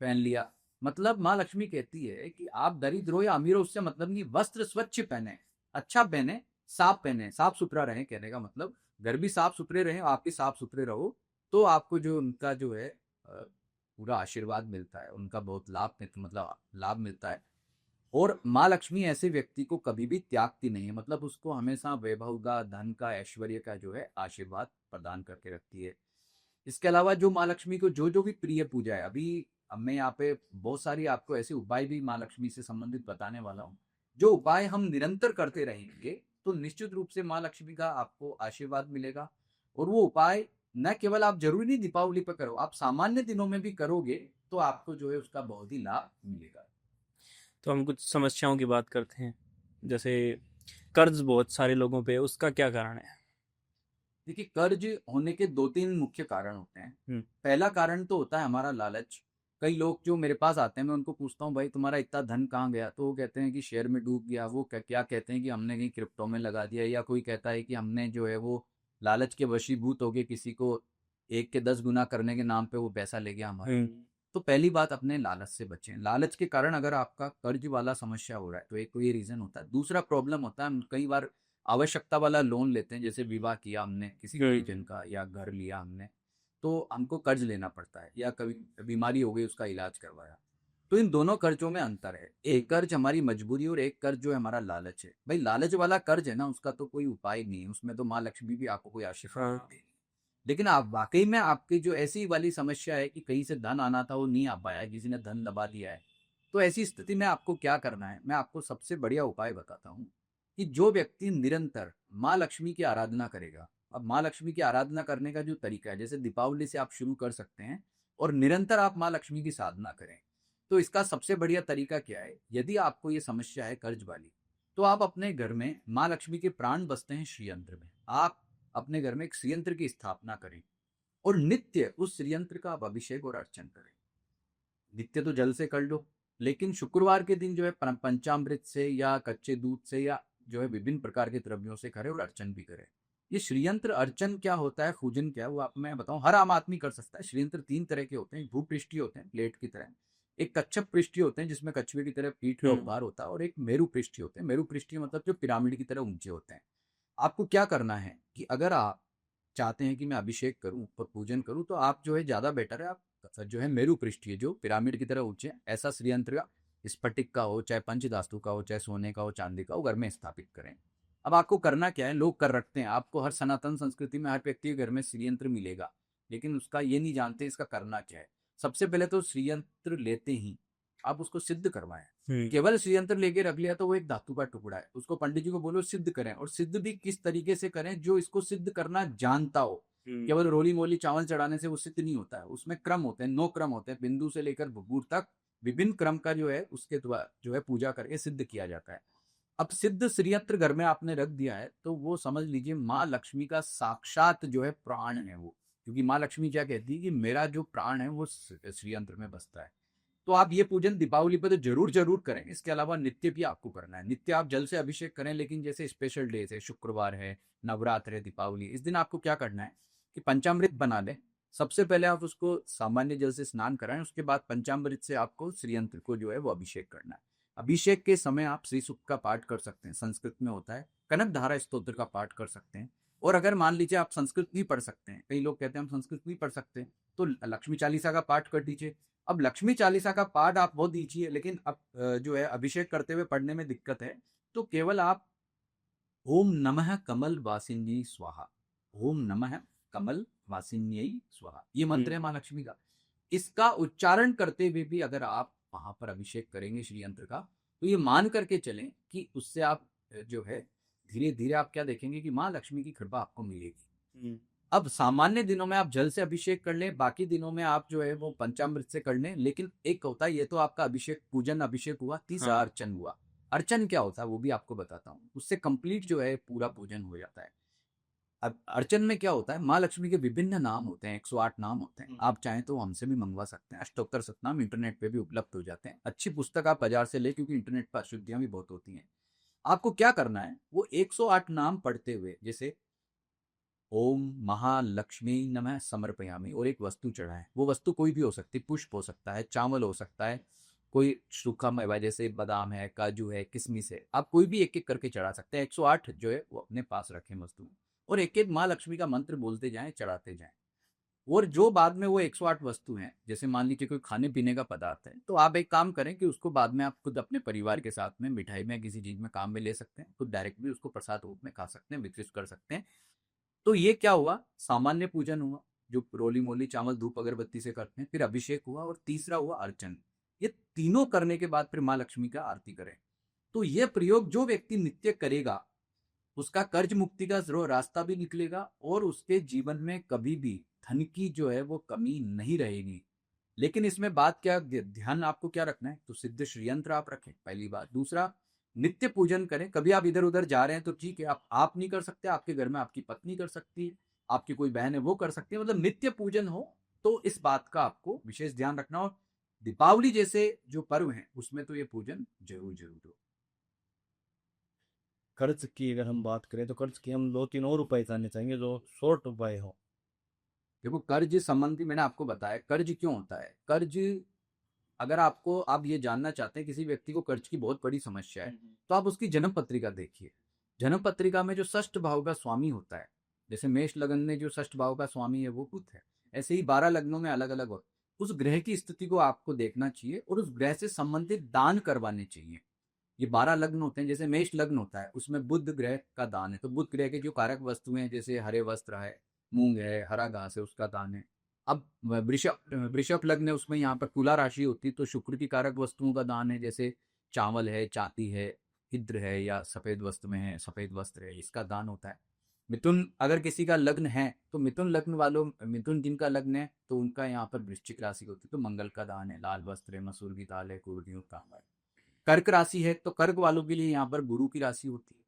पहन लिया। मतलब माँ लक्ष्मी कहती है कि आप दरिद्र हो या अमीर हो उससे मतलब नहीं, वस्त्र स्वच्छ पहने, अच्छा पहने, साफ पहने, साफ सुथरा रहे। कहने का मतलब घर भी साफ सुथरे रहे, आप भी साफ सुथरे रहो, तो आपको जो उनका जो है पूरा आशीर्वाद मिलता है, उनका बहुत मतलब लाभ मिलता है। और माँ लक्ष्मी ऐसे व्यक्ति को कभी भी त्यागती नहीं है, मतलब उसको हमेशा वैभव का, धन का, ऐश्वर्य का जो है आशीर्वाद प्रदान करके रखती है। इसके अलावा जो माँ लक्ष्मी को जो जो भी प्रिय पूजा है, अभी अब मैं यहाँ पे बहुत सारी आपको ऐसे उपाय भी माँ लक्ष्मी से संबंधित बताने वाला हूँ। जो उपाय हम निरंतर करते रहेंगे तो निश्चित रूप से माँ लक्ष्मी का आपको आशीर्वाद मिलेगा। और वो उपाय न केवल आप जरूरी नहीं दीपावली पर करो, आप सामान्य दिनों में भी करोगे तो आपको जो है उसका बहुत ही लाभ मिलेगा। तो हम कुछ समस्याओं की बात करते हैं, जैसे कर्ज बहुत सारे लोगों पे, उसका क्या कारण है? देखिए, कर्ज होने के 2-3 मुख्य कारण होते हैं। पहला कारण तो होता है हमारा लालच। कई लोग जो मेरे पास आते हैं, मैं उनको पूछता हूँ भाई तुम्हारा इतना धन कहाँ गया, तो वो कहते हैं कि शेयर में डूब गया, वो क्या कहते हैं कि हमने कहीं क्रिप्टो में लगा दिया, या कोई कहता है कि हमने जो है वो लालच के वशीभूत हो गए, किसी को 1 के 10 गुना करने के नाम पे वो पैसा ले गया हमारा। तो पहली बात, अपने लालच से बचें। लालच के कारण अगर आपका कर्ज वाला समस्या हो रहा है तो एक तो ये रीजन होता है। दूसरा प्रॉब्लम होता है, हम कई बार आवश्यकता वाला लोन लेते हैं, जैसे विवाह किया हमने किसी परिजन का या घर लिया हमने, तो हमको कर्ज लेना पड़ता है, या कभी बीमारी हो गई उसका इलाज करवाया। तो इन दोनों कर्जों में अंतर है, एक कर्ज हमारी मजबूरी और एक कर्ज जो है हमारा लालच है। भाई लालच वाला कर्ज है ना, उसका तो कोई उपाय नहीं है, उसमें तो माँ लक्ष्मी भी आपको कोई आशीर्वाद नहीं देगी। लेकिन आप वाकई में आपकी जो ऐसी वाली समस्या है कि कहीं से धन आना था वो नहीं आ पाया है, किसी ने धन दबा दिया है, तो ऐसी स्थिति में आपको क्या करना है, मैं आपको सबसे बढ़िया उपाय बताता हूँ कि जो व्यक्ति निरंतर माँ लक्ष्मी की आराधना करेगा। अब माँ लक्ष्मी की आराधना करने का जो तरीका है, जैसे दीपावली से आप शुरू कर सकते हैं और निरंतर आप माँ लक्ष्मी की साधना करें। तो इसका सबसे बढ़िया तरीका क्या है, यदि आपको ये समस्या है कर्ज वाली, तो आप अपने घर में माँ लक्ष्मी के प्राण बसते हैं श्रीयंत्र में, आप अपने घर में एक श्रीयंत्र की स्थापना करें और नित्य उस श्रीयंत्र का आप अभिषेक और अर्चन करें। नित्य तो जल से कर लो, लेकिन शुक्रवार के दिन जो है पंचामृत से या कच्चे दूध से या जो है विभिन्न प्रकार के द्रव्यों से करें और अर्चन भी करें। ये श्रीयंत्र अर्चन क्या होता है, पूजन क्या है, वो आप मैं बताऊं, हर आम आदमी कर सकता है। श्रीयंत्र 3 तरह के होते हैं, भूपृष्ठीय होते हैं प्लेट की तरह, एक कच्छप पृष्ठीय होते हैं जिसमें कछुए की तरह पीठ का उभार होता है, और एक मेरु पृष्ठीय होते हैं। मेरु पृष्ठीय मतलब जो पिरामिड की तरह ऊंचे होते हैं। आपको क्या करना है कि अगर आप चाहते हैं कि मैं अभिषेक करूं, पूजन करूं, तो आप जो है ज्यादा बेटर है आप जो है मेरु पृष्ठीय जो पिरामिड की तरह ऊंचे ऐसा श्रीयंत्र का, स्फटिक का हो, चाहे पंचधातु का हो, चाहे सोने का हो, चांदी का हो, घर में स्थापित करें। अब आपको करना क्या है, लोग कर रखते हैं, आपको हर सनातन संस्कृति में हर व्यक्ति के घर में श्रीयंत्र मिलेगा, लेकिन उसका ये नहीं जानते इसका करना क्या है। सबसे पहले तो श्रीयंत्र लेते ही आप उसको सिद्ध करवाएं। केवल श्रीयंत्र लेके रख लिया तो वो एक धातु का टुकड़ा है, उसको पंडित जी को बोलो सिद्ध करें, और सिद्ध भी किस तरीके से करें, जो इसको सिद्ध करना जानता हो। केवल रोली मोली चावल चढ़ाने से वो सिद्ध नहीं होता है, उसमें क्रम होते हैं, 9 क्रम होते हैं, बिंदु से लेकर भूगुर तक विभिन्न क्रम का जो है उसके द्वारा जो है पूजा करके सिद्ध किया जाता है। अब सिद्ध श्रीयंत्र घर में आपने रख दिया है तो वो समझ लीजिए माँ लक्ष्मी का साक्षात जो है प्राण है वो, क्योंकि माँ लक्ष्मी क्या कहती है कि मेरा जो प्राण है वो श्रीयंत्र में बसता है। तो आप ये पूजन दीपावली पर तो जरूर जरूर करें। इसके अलावा नित्य भी आपको करना है, नित्य आप जल से अभिषेक करें, लेकिन जैसे स्पेशल डेज है, शुक्रवार है, नवरात्र है, दीपावली, इस दिन आपको क्या करना है कि पंचामृत बना लें। सबसे पहले आप उसको सामान्य जल से स्नान कराएं, उसके बाद पंचामृत से आपको श्रीयंत्र को जो है वो अभिषेक करना है। अभिषेक के समय आप श्री सूक्त का पाठ कर सकते हैं, संस्कृत में होता है, कनक धारा स्तोत्र का पाठ कर सकते हैं। और अगर मान लीजिए आप संस्कृत नहीं पढ़ सकते हैं, कई लोग कहते हैं हम संस्कृत नहीं पढ़ सकते, तो लक्ष्मी चालीसा का पाठ कर दीजिए। अब लक्ष्मी चालीसा का पाठ आप वो दीजिए, लेकिन अब जो है अभिषेक करते हुए पढ़ने में दिक्कत है, तो केवल आप ओम नमः कमल वासिन्यै स्वाहा, ओम नमः कमल वासिन्यै स्वाहा, ये मंत्र है माँ लक्ष्मी का। इसका उच्चारण करते हुए भी अगर आप वहां पर अभिषेक करेंगे श्रीयंत्र का, तो ये मान करके चलें कि उससे आप जो है धीरे धीरे आप क्या देखेंगे कि माँ लक्ष्मी की कृपा आपको मिलेगी। अब सामान्य दिनों में आप जल से अभिषेक कर लें, बाकी दिनों में आप जो है वो पंचामृत से कर लें। लेकिन एक होता है, ये तो आपका अभिषेक पूजन अभिषेक हुआ, तीसरा अर्चन हुआ। अर्चन क्या होता है वो भी आपको बताता हूँ, उससे कंप्लीट जो है पूरा पूजन हो जाता है। अब अर्चन में क्या होता है, माँ लक्ष्मी के विभिन्न नाम होते हैं, 108 नाम होते हैं, आप चाहें तो हमसे भी मंगवा सकते हैं। अष्टोत्तर सतनाम इंटरनेट पे भी उपलब्ध हो जाते हैं, अच्छी पुस्तक आप बाजार से ले, क्योंकि इंटरनेट पर अशुद्धियां भी बहुत होती हैं। आपको क्या करना है, वो 108 नाम पढ़ते हुए, जैसे ओम महालक्ष्मी नमः समर्पयामि, और एक वस्तु चढ़ाएं। वो वस्तु कोई भी हो सकती है, पुष्प हो सकता है, चावल हो सकता है, कोई सूखा मेवा जैसे बादाम है, काजू है, किशमिश है, आप कोई भी एक एक करके चढ़ा सकते हैं। 108 जो है वो अपने पास रखें वस्तु, और एक एक माँ लक्ष्मी का मंत्र बोलते जाएं, चढ़ाते जाएं। और जो बाद में वो 108 वस्तु हैं, जैसे मान लीजिए कोई खाने पीने का पदार्थ है, तो आप एक काम करें कि उसको बाद में आप खुद अपने परिवार के साथ में मिठाई में किसी चीज में काम में ले सकते हैं, खुद डायरेक्ट भी उसको प्रसाद रूप में खा सकते हैं, वितरित कर सकते हैं। तो ये क्या हुआ, सामान्य पूजन हुआ जो रोली मोली चावल धूप अगरबत्ती से करते हैं, फिर अभिषेक हुआ, और तीसरा हुआ अर्चन। ये तीनों करने के बाद फिर माँ लक्ष्मी का आरती करें। तो ये प्रयोग जो व्यक्ति नित्य करेगा उसका कर्ज मुक्ति का रास्ता भी निकलेगा और उसके जीवन में कभी भी धन की जो है वो कमी नहीं रहेगी। लेकिन इसमें बात क्या, ध्यान आपको क्या रखना है, तो सिद्ध श्रीयंत्र आप रखें, पहली बात। दूसरा, नित्य पूजन करें। कभी आप इधर उधर जा रहे हैं तो ठीक है, आप नहीं कर सकते, आपके घर में आपकी पत्नी कर सकती है, आपकी कोई बहन है वो कर सकती है, मतलब नित्य पूजन हो तो इस बात का आपको विशेष ध्यान रखना। और दीपावली जैसे जो पर्व है उसमें तो ये पूजन जरूर जरूर हो। कर्ज की अगर हम बात करें तो कर्ज की हम 2-3 और उपाय जानने चाहेंगे जो शॉर्ट उपाय हो। देखो, कर्ज संबंधी मैंने आपको बताया कर्ज क्यों होता है। कर्ज, अगर आप ये जानना चाहते हैं किसी व्यक्ति को कर्ज की बहुत बड़ी समस्या है, तो आप उसकी जन्म पत्रिका देखिए। जन्म पत्रिका में जो षष्ठ भाव का स्वामी होता है, जैसे मेष लग्न में जो षष्ठ भाव का स्वामी है वो बुध है, ऐसे ही 12 लग्नों में अलग अलग हो, उस ग्रह की स्थिति को आपको देखना चाहिए और उस ग्रह से संबंधित दान करवाने चाहिए। ये 12 लग्न होते हैं, जैसे मेष लग्न होता है उसमें बुध ग्रह का दान है, तो बुध ग्रह के जो कारक वस्तुएं हैं जैसे हरे वस्त्र है, मूंग है, हरा घास है, उसका दान है। अब वृषभ लग्न है, उसमें यहाँ पर तुला राशि होती है, तो शुक्र की कारक वस्तुओं का दान है, जैसे चावल है, चांदी है, इत्र है, या सफेद वस्त्र में है, सफेद वस्त्र है, इसका दान होता है। मिथुन अगर किसी का लग्न है तो मिथुन लग्न वालों, मिथुन जिनका लग्न है तो उनका यहाँ पर वृश्चिक राशि होती है, तो मंगल का दान है, लाल वस्त्र है, मसूर की दाल है, कुर्दियों का है। कर्क राशि है तो कर्क वालों के लिए यहाँ पर गुरु की राशि होती है,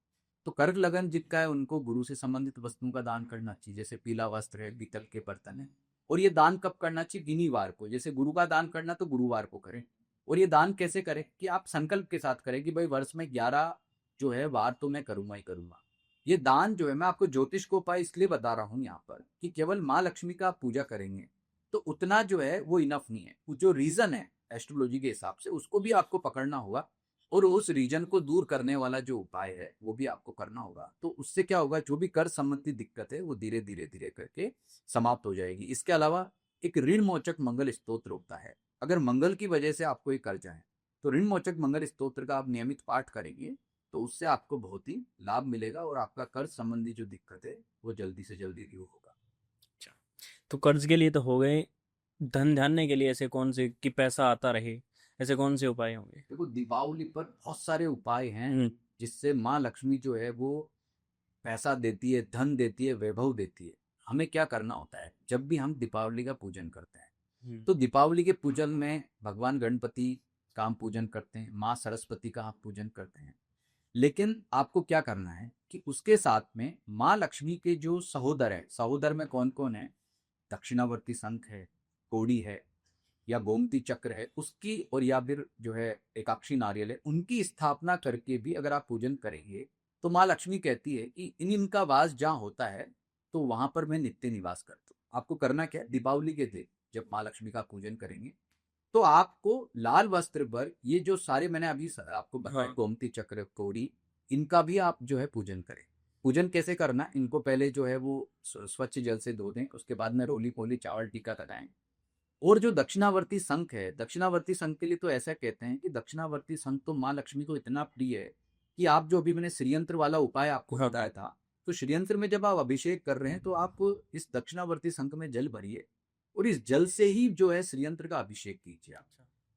तो कर्क लगन जिनका है उनको गुरु से संबंधित वस्तुओं का दान करना चाहिए, जैसे पीला वस्त्र है, पीतल के बर्तन है। और ये दान कब करना चाहिए, गिनीवार को, जैसे गुरु का दान करना तो गुरुवार को करें। और ये दान कैसे करें कि आप संकल्प के साथ करें कि भाई वर्ष में 11 जो है वार तो मैं करूंगा ही करूंगा। ये दान जो है, मैं आपको ज्योतिष को उपाय इसलिए बता रहा हूँ यहाँ पर कि केवल माँ लक्ष्मी का आप पूजा करेंगे तो उतना जो है वो इनफ नहीं है, जो रीजन है एस्ट्रोलॉजी के हिसाब से उसको भी आपको पकड़ना होगा और उस रीजन को दूर करने वाला जो उपाय है वो भी आपको करना होगा। तो उससे क्या होगा, जो भी कर संबंधी दिक्कत है वो धीरे धीरे धीरे करके समाप्त हो जाएगी। इसके अलावा एक ऋण मोचक मंगल स्तोत्र होता है, अगर मंगल की वजह से आपको एक कर्जा है तो ऋण मोचक मंगल स्तोत्र का आप नियमित पाठ करेंगे तो उससे आपको बहुत ही लाभ मिलेगा और आपका कर्ज संबंधी जो दिक्कत है वो जल्दी से जल्दी दूर होगा। अच्छा, तो कर्ज के लिए तो हो गए। धन ध्यान के लिए ऐसे कौन से कि पैसा आता रहे, ऐसे कौन से उपाय होंगे? देखो, दीपावली पर बहुत सारे उपाय हैं हम्म। जिससे माँ लक्ष्मी जो है वो पैसा देती है, धन देती है, वैभव देती है। हमें क्या करना होता है, जब भी हम दीपावली का पूजन करते हैं तो दीपावली के पूजन में भगवान गणपति का हम पूजन करते हैं, माँ सरस्वती का आप पूजन करते हैं। लेकिन आपको क्या करना है कि उसके साथ में माँ लक्ष्मी के जो सहोदर है, सहोदर में कौन कौन है, दक्षिणावर्ती शंख है, कोड़ी है, या गोमती चक्र है उसकी, और या फिर जो है एकाक्षी नारियल है, उनकी स्थापना करके भी अगर आप पूजन करेंगे तो माँ लक्ष्मी कहती है कि इनका वास जहाँ होता है तो वहां पर मैं नित्य निवास करता हूँ। आपको करना क्या है, दीपावली के दिन जब माँ लक्ष्मी का पूजन करेंगे तो आपको लाल वस्त्र पर ये जो सारे मैंने अभी आपको बताया, हाँ। गोमती चक्र, कोड़ी, इनका भी आप जो है पूजन करें। पूजन कैसे करना, इनको पहले जो है वो स्वच्छ जल से धो दें, उसके बाद में रोली पोली चावल टीका लगाएं। और जो दक्षिणावर्ती शंख है, दक्षिणावर्ती शंख के लिए तो ऐसा कहते हैं कि दक्षिणावर्ती शंख तो माँ लक्ष्मी को इतना प्रिय है कि आप जो अभी मैंने श्रीयंत्र वाला उपाय आपको हाँ। बताया था, तो श्रीयंत्र में जब आप अभिषेक कर रहे हैं तो आप इस दक्षिणावर्ती शंख में जल भरिए और इस जल से ही जो है श्रीयंत्र का अभिषेक कीजिए आप।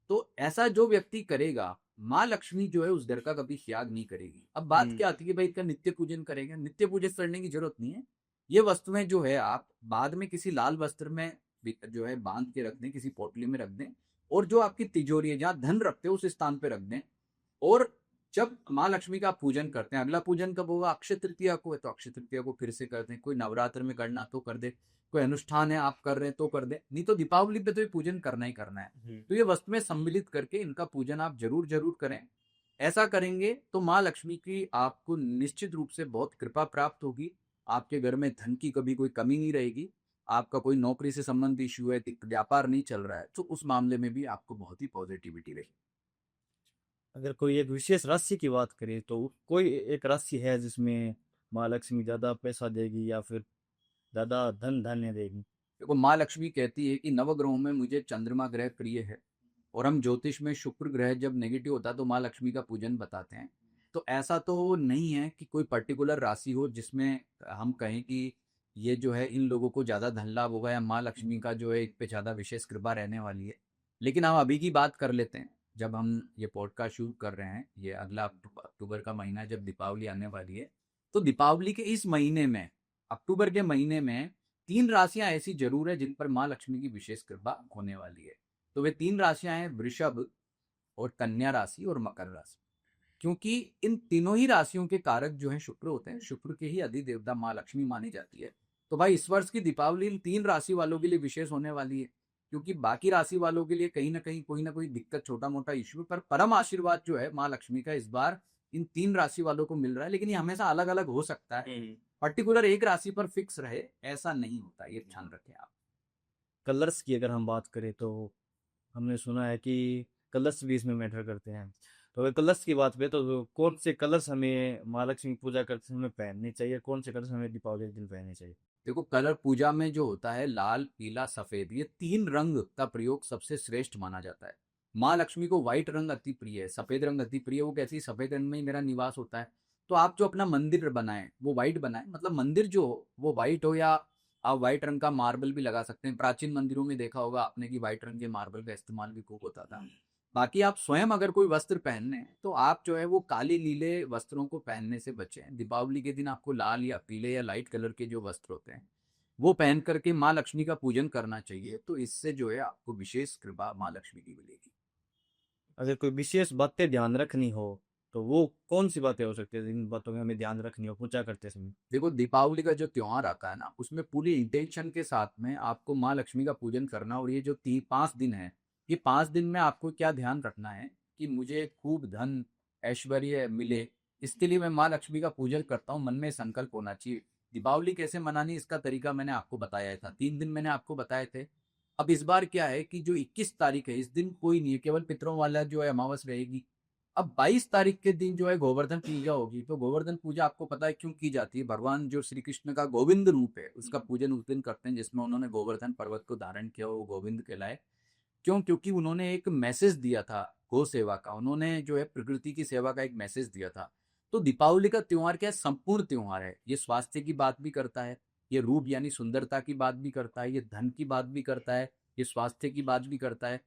तो ऐसा जो व्यक्ति करेगा, माँ लक्ष्मी जो है उस घर का कभी त्याग नहीं करेगी। अब बात क्या आती है, भाई इसका नित्य पूजन करेंगे, नित्य पूजन करने की जरूरत नहीं है। ये वस्तुएं जो है आप बाद में किसी लाल वस्त्र में जो है बांध के रख दें, किसी पोटली में रख दें, और जो आपकी तिजोरी है जहाँ धन रखते हो उस स्थान पे रख दें। और जब माँ लक्ष्मी का पूजन करते हैं, अगला पूजन कब होगा, अक्षय तृतीया को है तो अक्षय तृतीया को फिर से कर दें, कोई नवरात्र में करना तो कर दे, कोई अनुष्ठान है आप कर रहे हैं तो कर दे, नहीं तो दीपावली पे तो ये पूजन करना ही करना है। तो ये वस्तुएं सम्मिलित करके इनका पूजन आप जरूर जरूर करें। ऐसा करेंगे तो माँ लक्ष्मी की आपको निश्चित रूप से बहुत कृपा प्राप्त होगी, आपके घर में धन की कभी कोई कमी नहीं रहेगी। आपका कोई नौकरी से संबंधित इश्यू है, व्यापार नहीं चल रहा है, तो उस मामले में भी आपको बहुत ही पॉजिटिविटी रहेगी। अगर कोई एक विशेष राशि की बात करें तो कोई एक राशि है जिसमें माँ लक्ष्मी ज्यादा पैसा देगी या फिर ज्यादा धन धान्य देगी? देखो, माँ लक्ष्मी कहती है कि नवग्रहों में मुझे चंद्रमा ग्रह प्रिय है, और हम ज्योतिष में शुक्र ग्रह जब नेगेटिव होता है तो माँ लक्ष्मी का पूजन बताते हैं। तो ऐसा तो नहीं है कि कोई पर्टिकुलर राशि हो जिसमें हम कहें कि ये जो है इन लोगों को ज़्यादा धन लाभ होगा या माँ लक्ष्मी का जो है इन पे ज़्यादा विशेष कृपा रहने वाली है। लेकिन हम अभी की बात कर लेते हैं, जब हम ये पॉडकास्ट शुरू कर रहे हैं, ये अगला अक्टूबर का महीना जब दीपावली आने वाली है, तो दीपावली के इस महीने में, अक्टूबर के महीने में 3 राशियां ऐसी जरूर है जिन पर माँ लक्ष्मी की विशेष कृपा होने वाली है। तो वे 3 राशियां हैं वृषभ और कन्या राशि और मकर राशि। क्योंकि इन तीनों ही राशियों के कारक जो हैं शुक्र होते हैं, शुक्र के ही अधिदेवता माँ लक्ष्मी मानी जाती है। तो भाई इस वर्ष की दीपावली इन 3 राशि वालों के लिए विशेष होने वाली है, क्योंकि बाकी राशि वालों के लिए कहीं ना कोई दिक्कत, छोटा मोटा इश्यू, पर परम आशीर्वाद जो है माँ लक्ष्मी का इस बार इन 3 राशि वालों को मिल रहा है। लेकिन ये हमेशा अलग अलग हो सकता है, पर्टिकुलर एक राशि पर फिक्स रहे ऐसा नहीं होता, ये ध्यान रखें आप। कलर्स की अगर हम बात करें तो हमने सुना है कि कलर्स भी इसमें मैटर करते हैं। तो अगर कलर्स की बात करें तो कौन से कलर्स हमें माँ लक्ष्मी की पूजा करते समय पहनने चाहिए, कौन से कलर्स हमें दीपावली के दिन पहनने चाहिए? देखो, कलर पूजा में जो होता है लाल, पीला, सफेद, ये 3 रंग का प्रयोग सबसे श्रेष्ठ माना जाता है। माँ लक्ष्मी को व्हाइट रंग अति प्रिय है, सफेद रंग अति प्रिय है। वो कहती है सफेद रंग में ही मेरा निवास होता है। तो आप जो अपना मंदिर बनाएं वो व्हाइट बनाएं, मतलब मंदिर जो हो वो व्हाइट हो, या आप व्हाइट रंग का मार्बल भी लगा सकते हैं। प्राचीन मंदिरों में देखा होगा आपने कि व्हाइट रंग के मार्बल का इस्तेमाल भी खूब होता था। बाकी आप स्वयं अगर कोई वस्त्र पहनने हैं तो आप जो है वो काले नीले वस्त्रों को पहनने से बचें। दीपावली के दिन आपको लाल या पीले या लाइट कलर के जो वस्त्र होते हैं वो पहन करके माँ लक्ष्मी का पूजन करना चाहिए। तो इससे जो है आपको विशेष कृपा माँ लक्ष्मी की मिलेगी। अगर कोई विशेष बातें ध्यान रखनी हो तो वो कौन सी बातें हो सकती है जिन बातों में हमें ध्यान रखनी हो पूजा करते समय? देखो, दीपावली का जो त्योहार आता है ना, उसमें पूरी इंटेंशन के साथ में आपको माँ लक्ष्मी का पूजन करना। और ये जो 5 दिन है, ये 5 दिन में आपको क्या ध्यान रखना है कि मुझे खूब धन ऐश्वर्य मिले, इसके लिए मैं माँ लक्ष्मी का पूजन करता हूँ। मन में संकल्प होना चाहिए। दीपावली कैसे मनानी, इसका तरीका मैंने आपको बताया था, 3 दिन मैंने आपको बताए थे। अब इस बार क्या है कि जो 21 तारीख है, इस दिन कोई नहीं है, केवल पितरों वाला जो है अमावस रहेगी। अब 22 तारीख के दिन जो है गोवर्धन पूजा होगी। तो गोवर्धन पूजा आपको पता है क्यों की जाती है? भगवान जो श्री कृष्ण का गोविंद रूप है उसका पूजन उस दिन करते हैं, जिसमें उन्होंने गोवर्धन पर्वत को धारण किया, वो गोविंद कहलाए। क्यों? क्योंकि उन्होंने एक मैसेज दिया था गौ सेवा का, उन्होंने जो है प्रकृति की सेवा का एक मैसेज दिया था। तो दीपावली का त्योहार क्या है? संपूर्ण त्योहार है। ये स्वास्थ्य की बात भी करता है, ये रूप यानी सुंदरता की बात भी करता है, ये धन की बात भी करता है, ये स्वास्थ्य की बात भी करता है।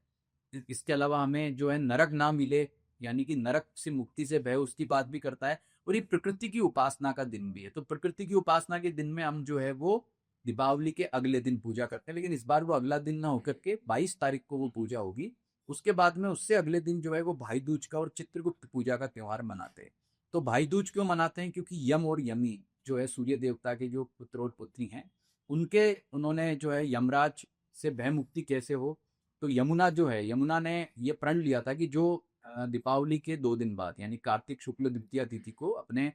इसके अलावा हमें जो है नरक ना मिले, यानी कि नरक से मुक्ति से भय, उसकी बात भी करता है। और ये प्रकृति की उपासना का दिन भी है। तो प्रकृति की उपासना के दिन में हम जो है वो दीपावली के अगले दिन पूजा करते हैं। लेकिन इस बार वो अगला दिन ना होकर के 22 तारीख को वो पूजा होगी। उसके बाद में उससे अगले दिन जो है वो भाई दूज का और चित्रगुप्त पूजा का त्योहार मनाते हैं। तो भाई दूज क्यों मनाते हैं? क्योंकि यम और यमी जो है सूर्य देवता के जो पुत्र और पुत्री हैं, उन्होंने जो है यमराज से भय मुक्ति कैसे हो। तो यमुना जो है, यमुना ने ये प्रण लिया था कि जो दीपावली के 2 दिन बाद यानी कार्तिक शुक्ल द्वितीया तिथि को अपने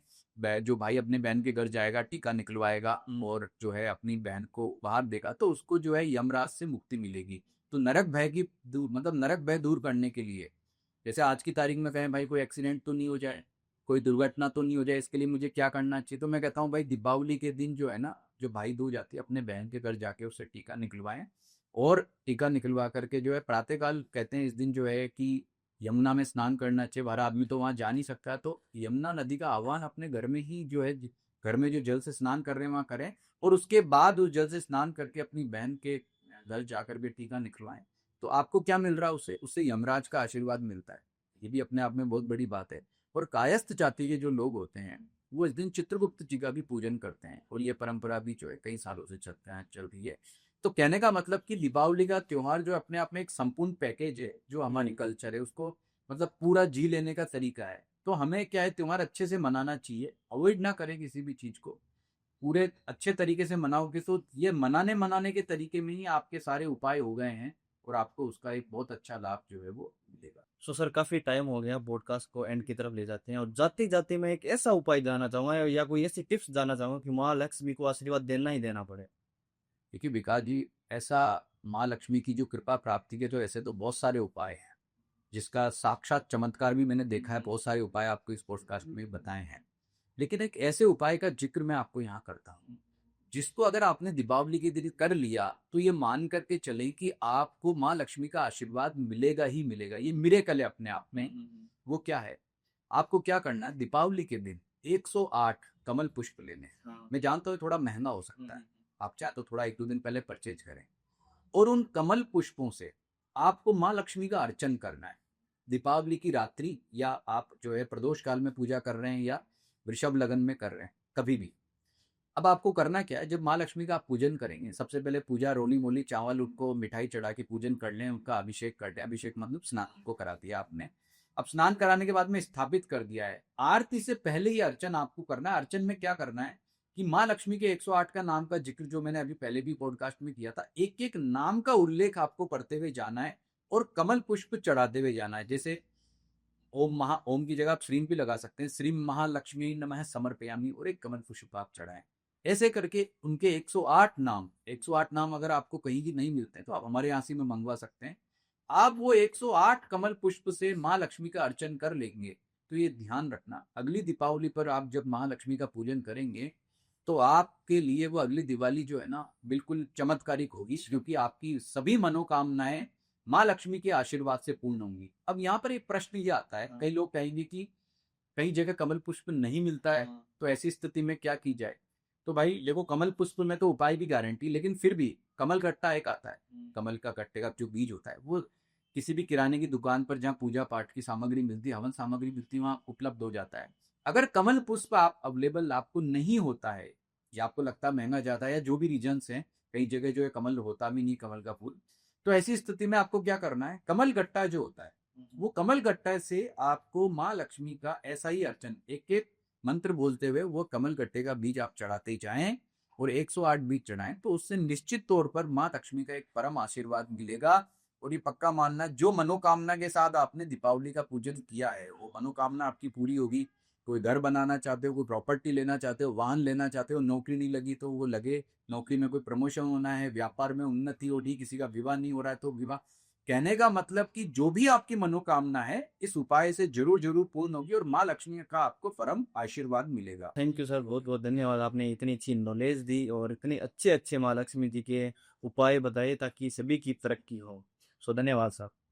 जो भाई अपने बहन के घर जाएगा, टीका निकलवाएगा और जो है अपनी बहन को बाहर देगा, तो उसको जो है यमराज से मुक्ति मिलेगी। तो नरक भय की दूर, मतलब नरक भय दूर करने के लिए, जैसे आज की तारीख में कहें भाई कोई एक्सीडेंट तो नहीं हो जाए, कोई दुर्घटना तो नहीं हो जाए, इसके लिए मुझे क्या करना चाहिए? तो मैं कहता हूँ भाई दीपावली के दिन जो है ना, जो भाई दूज आती है, अपने बहन के घर जाके उससे टीका निकलवाएं। और टीका निकलवा करके जो है प्रातःकाल, कहते हैं इस दिन जो है कि यमुना में स्नान करना चाहिए। हर आदमी तो वहां जा नहीं सकता, तो यमुना नदी का आह्वान अपने घर में ही जो है, घर में जो जल से स्नान कर रहे हैं वहां करें। और उसके बाद उस जल से स्नान करके अपनी बहन के घर जाकर भी टीका निकलवाएं। तो आपको क्या मिल रहा है? उससे उससे यमराज का आशीर्वाद मिलता है। ये भी अपने आप में बहुत बड़ी बात है। और कायस्थ जाति के जो लोग होते हैं वो इस दिन चित्रगुप्त जी का भी पूजन करते हैं, और ये परंपरा भी जो है कई सालों से चल रही है। तो कहने का मतलब कि दीपावली का त्योहार जो अपने आप में एक संपूर्ण पैकेज है, जो हमारी कल्चर है उसको मतलब पूरा जी लेने का तरीका है। तो हमें क्या है, त्योहार अच्छे से मनाना चाहिए, अवॉइड ना करें किसी भी चीज को, पूरे अच्छे तरीके से मनाओगे तो ये मनाने के तरीके में ही आपके सारे उपाय हो गए हैं, और आपको उसका एक बहुत अच्छा लाभ जो है वो मिलेगा। सो सर, काफ़ी टाइम हो गया, पॉडकास्ट को एंड की तरफ ले जाते हैं, और जाते जाते मैं एक ऐसा उपाय जानना चाहूँगा या कोई ऐसी टिप्स जानना चाहूँगा कि माँ लक्ष्मी को आशीर्वाद देना ही देना पड़े। देखिए विकास जी, ऐसा माँ लक्ष्मी की जो कृपा प्राप्ति के तो ऐसे तो बहुत सारे उपाय हैं, जिसका साक्षात चमत्कार भी मैंने देखा है। बहुत सारे उपाय आपको इस पॉडकास्ट में बताए हैं, लेकिन एक ऐसे उपाय का जिक्र मैं आपको यहाँ करता हूँ, जिसको अगर आपने दीपावली के दिन कर लिया तो ये मान करके चले कि आपको माँ लक्ष्मी का आशीर्वाद मिलेगा ही मिलेगा। ये मिरेकल है अपने आप में। वो क्या है? आपको क्या करना है, दीपावली के दिन 108 कमल पुष्प लेने हैं। मैं जानता हूँ थोड़ा महंगा हो सकता है, आप चाहे तो थोड़ा 1-2 दिन पहले परचेज करें, और उन कमल पुष्पों से आपको माँ लक्ष्मी का अर्चन करना है। दीपावली की रात्रि, या आप जो है प्रदोष काल में पूजा कर रहे हैं या वृषभ लगन में कर रहे हैं, कभी भी। अब आपको करना क्या है, जब माँ लक्ष्मी का आप पूजन करेंगे, सबसे पहले पूजा रोली मोली चावल उनको मिठाई चढ़ा के पूजन कर लें, उनका अभिषेक कर लें। अभिषेक मतलब स्नान को करा दिया आपने। अब स्नान कराने के बाद में स्थापित कर दिया है, आरती से पहले ही अर्चन आपको करना है। अर्चन में क्या करना है कि माँ लक्ष्मी के 108 का नाम का जिक्र जो मैंने अभी पहले भी पॉडकास्ट में किया था, एक एक नाम का उल्लेख आपको करते हुए जाना है और कमल पुष्प चढ़ाते हुए जाना है। जैसे ओम की जगह आप श्रीम भी लगा सकते हैं, श्रीम महालक्ष्मी नमः समर्पयामि, और एक कमल पुष्प आप चढ़ाएं। ऐसे करके उनके 108 नाम अगर आपको कहीं की नहीं मिलते हैं तो आप हमारे यहाँ से में मंगवा सकते हैं। आप वो 108 कमल पुष्प से माँ लक्ष्मी का अर्चन कर लेंगे। तो ये ध्यान रखना, अगली दीपावली पर आप जब महालक्ष्मी का पूजन करेंगे तो आपके लिए वो अगली दिवाली जो है ना बिल्कुल चमत्कारिक होगी, क्योंकि आपकी सभी मनोकामनाएं माँ लक्ष्मी के आशीर्वाद से पूर्ण होंगी। अब यहाँ पर एक प्रश्न ये आता है, कई लोग कहेंगे कि कई जगह कमल पुष्प नहीं मिलता है, तो ऐसी स्थिति में क्या की जाए। तो भाई देखो, कमल पुष्प में तो उपाय भी गारंटी, लेकिन फिर भी कमल कट्टा एक आता है। कमल का कट्टे का जो बीज होता है वो किसी भी किराने की दुकान पर जहाँ पूजा पाठ की सामग्री मिलती है, हवन सामग्री मिलती है, वहाँ उपलब्ध हो जाता है। अगर कमल पुष्प आप अवेलेबल आपको नहीं होता है, या आपको लगता है महंगा जाता है, या जो भी रीजन्स हैं, कई जगह जो है कमल होता भी नहीं कमल का फूल, तो ऐसी स्थिति में आपको क्या करना है, कमल गट्टा जो होता है वो कमल गट्टा से आपको माँ लक्ष्मी का ऐसा ही अर्चन एक एक मंत्र बोलते हुए वो कमल गट्टे का बीज आप चढ़ाते ही जाएं और 108 बीज चढ़ाएं, तो उससे निश्चित तौर पर माँ लक्ष्मी का एक परम आशीर्वाद मिलेगा। और ये पक्का मानना, जो मनोकामना के साथ आपने दीपावली का पूजन किया है वो मनोकामना आपकी पूरी होगी। कोई घर बनाना चाहते हो, कोई प्रॉपर्टी लेना चाहते हो, वाहन लेना चाहते हो, नौकरी नहीं लगी तो वो लगे, नौकरी में कोई प्रमोशन होना है, व्यापार में उन्नति होगी, किसी का विवाह नहीं हो रहा है तो विवाह। कहने का मतलब कि जो भी आपकी मनोकामना है इस उपाय से जरूर जरूर पूर्ण होगी और माँ लक्ष्मी का आपको परम आशीर्वाद मिलेगा। थैंक यू सर, बहुत बहुत धन्यवाद। आपने इतनी अच्छी नॉलेज दी और इतने अच्छे अच्छे माँ लक्ष्मी जी के उपाय बताए ताकि सभी की तरक्की हो। सो धन्यवाद सर।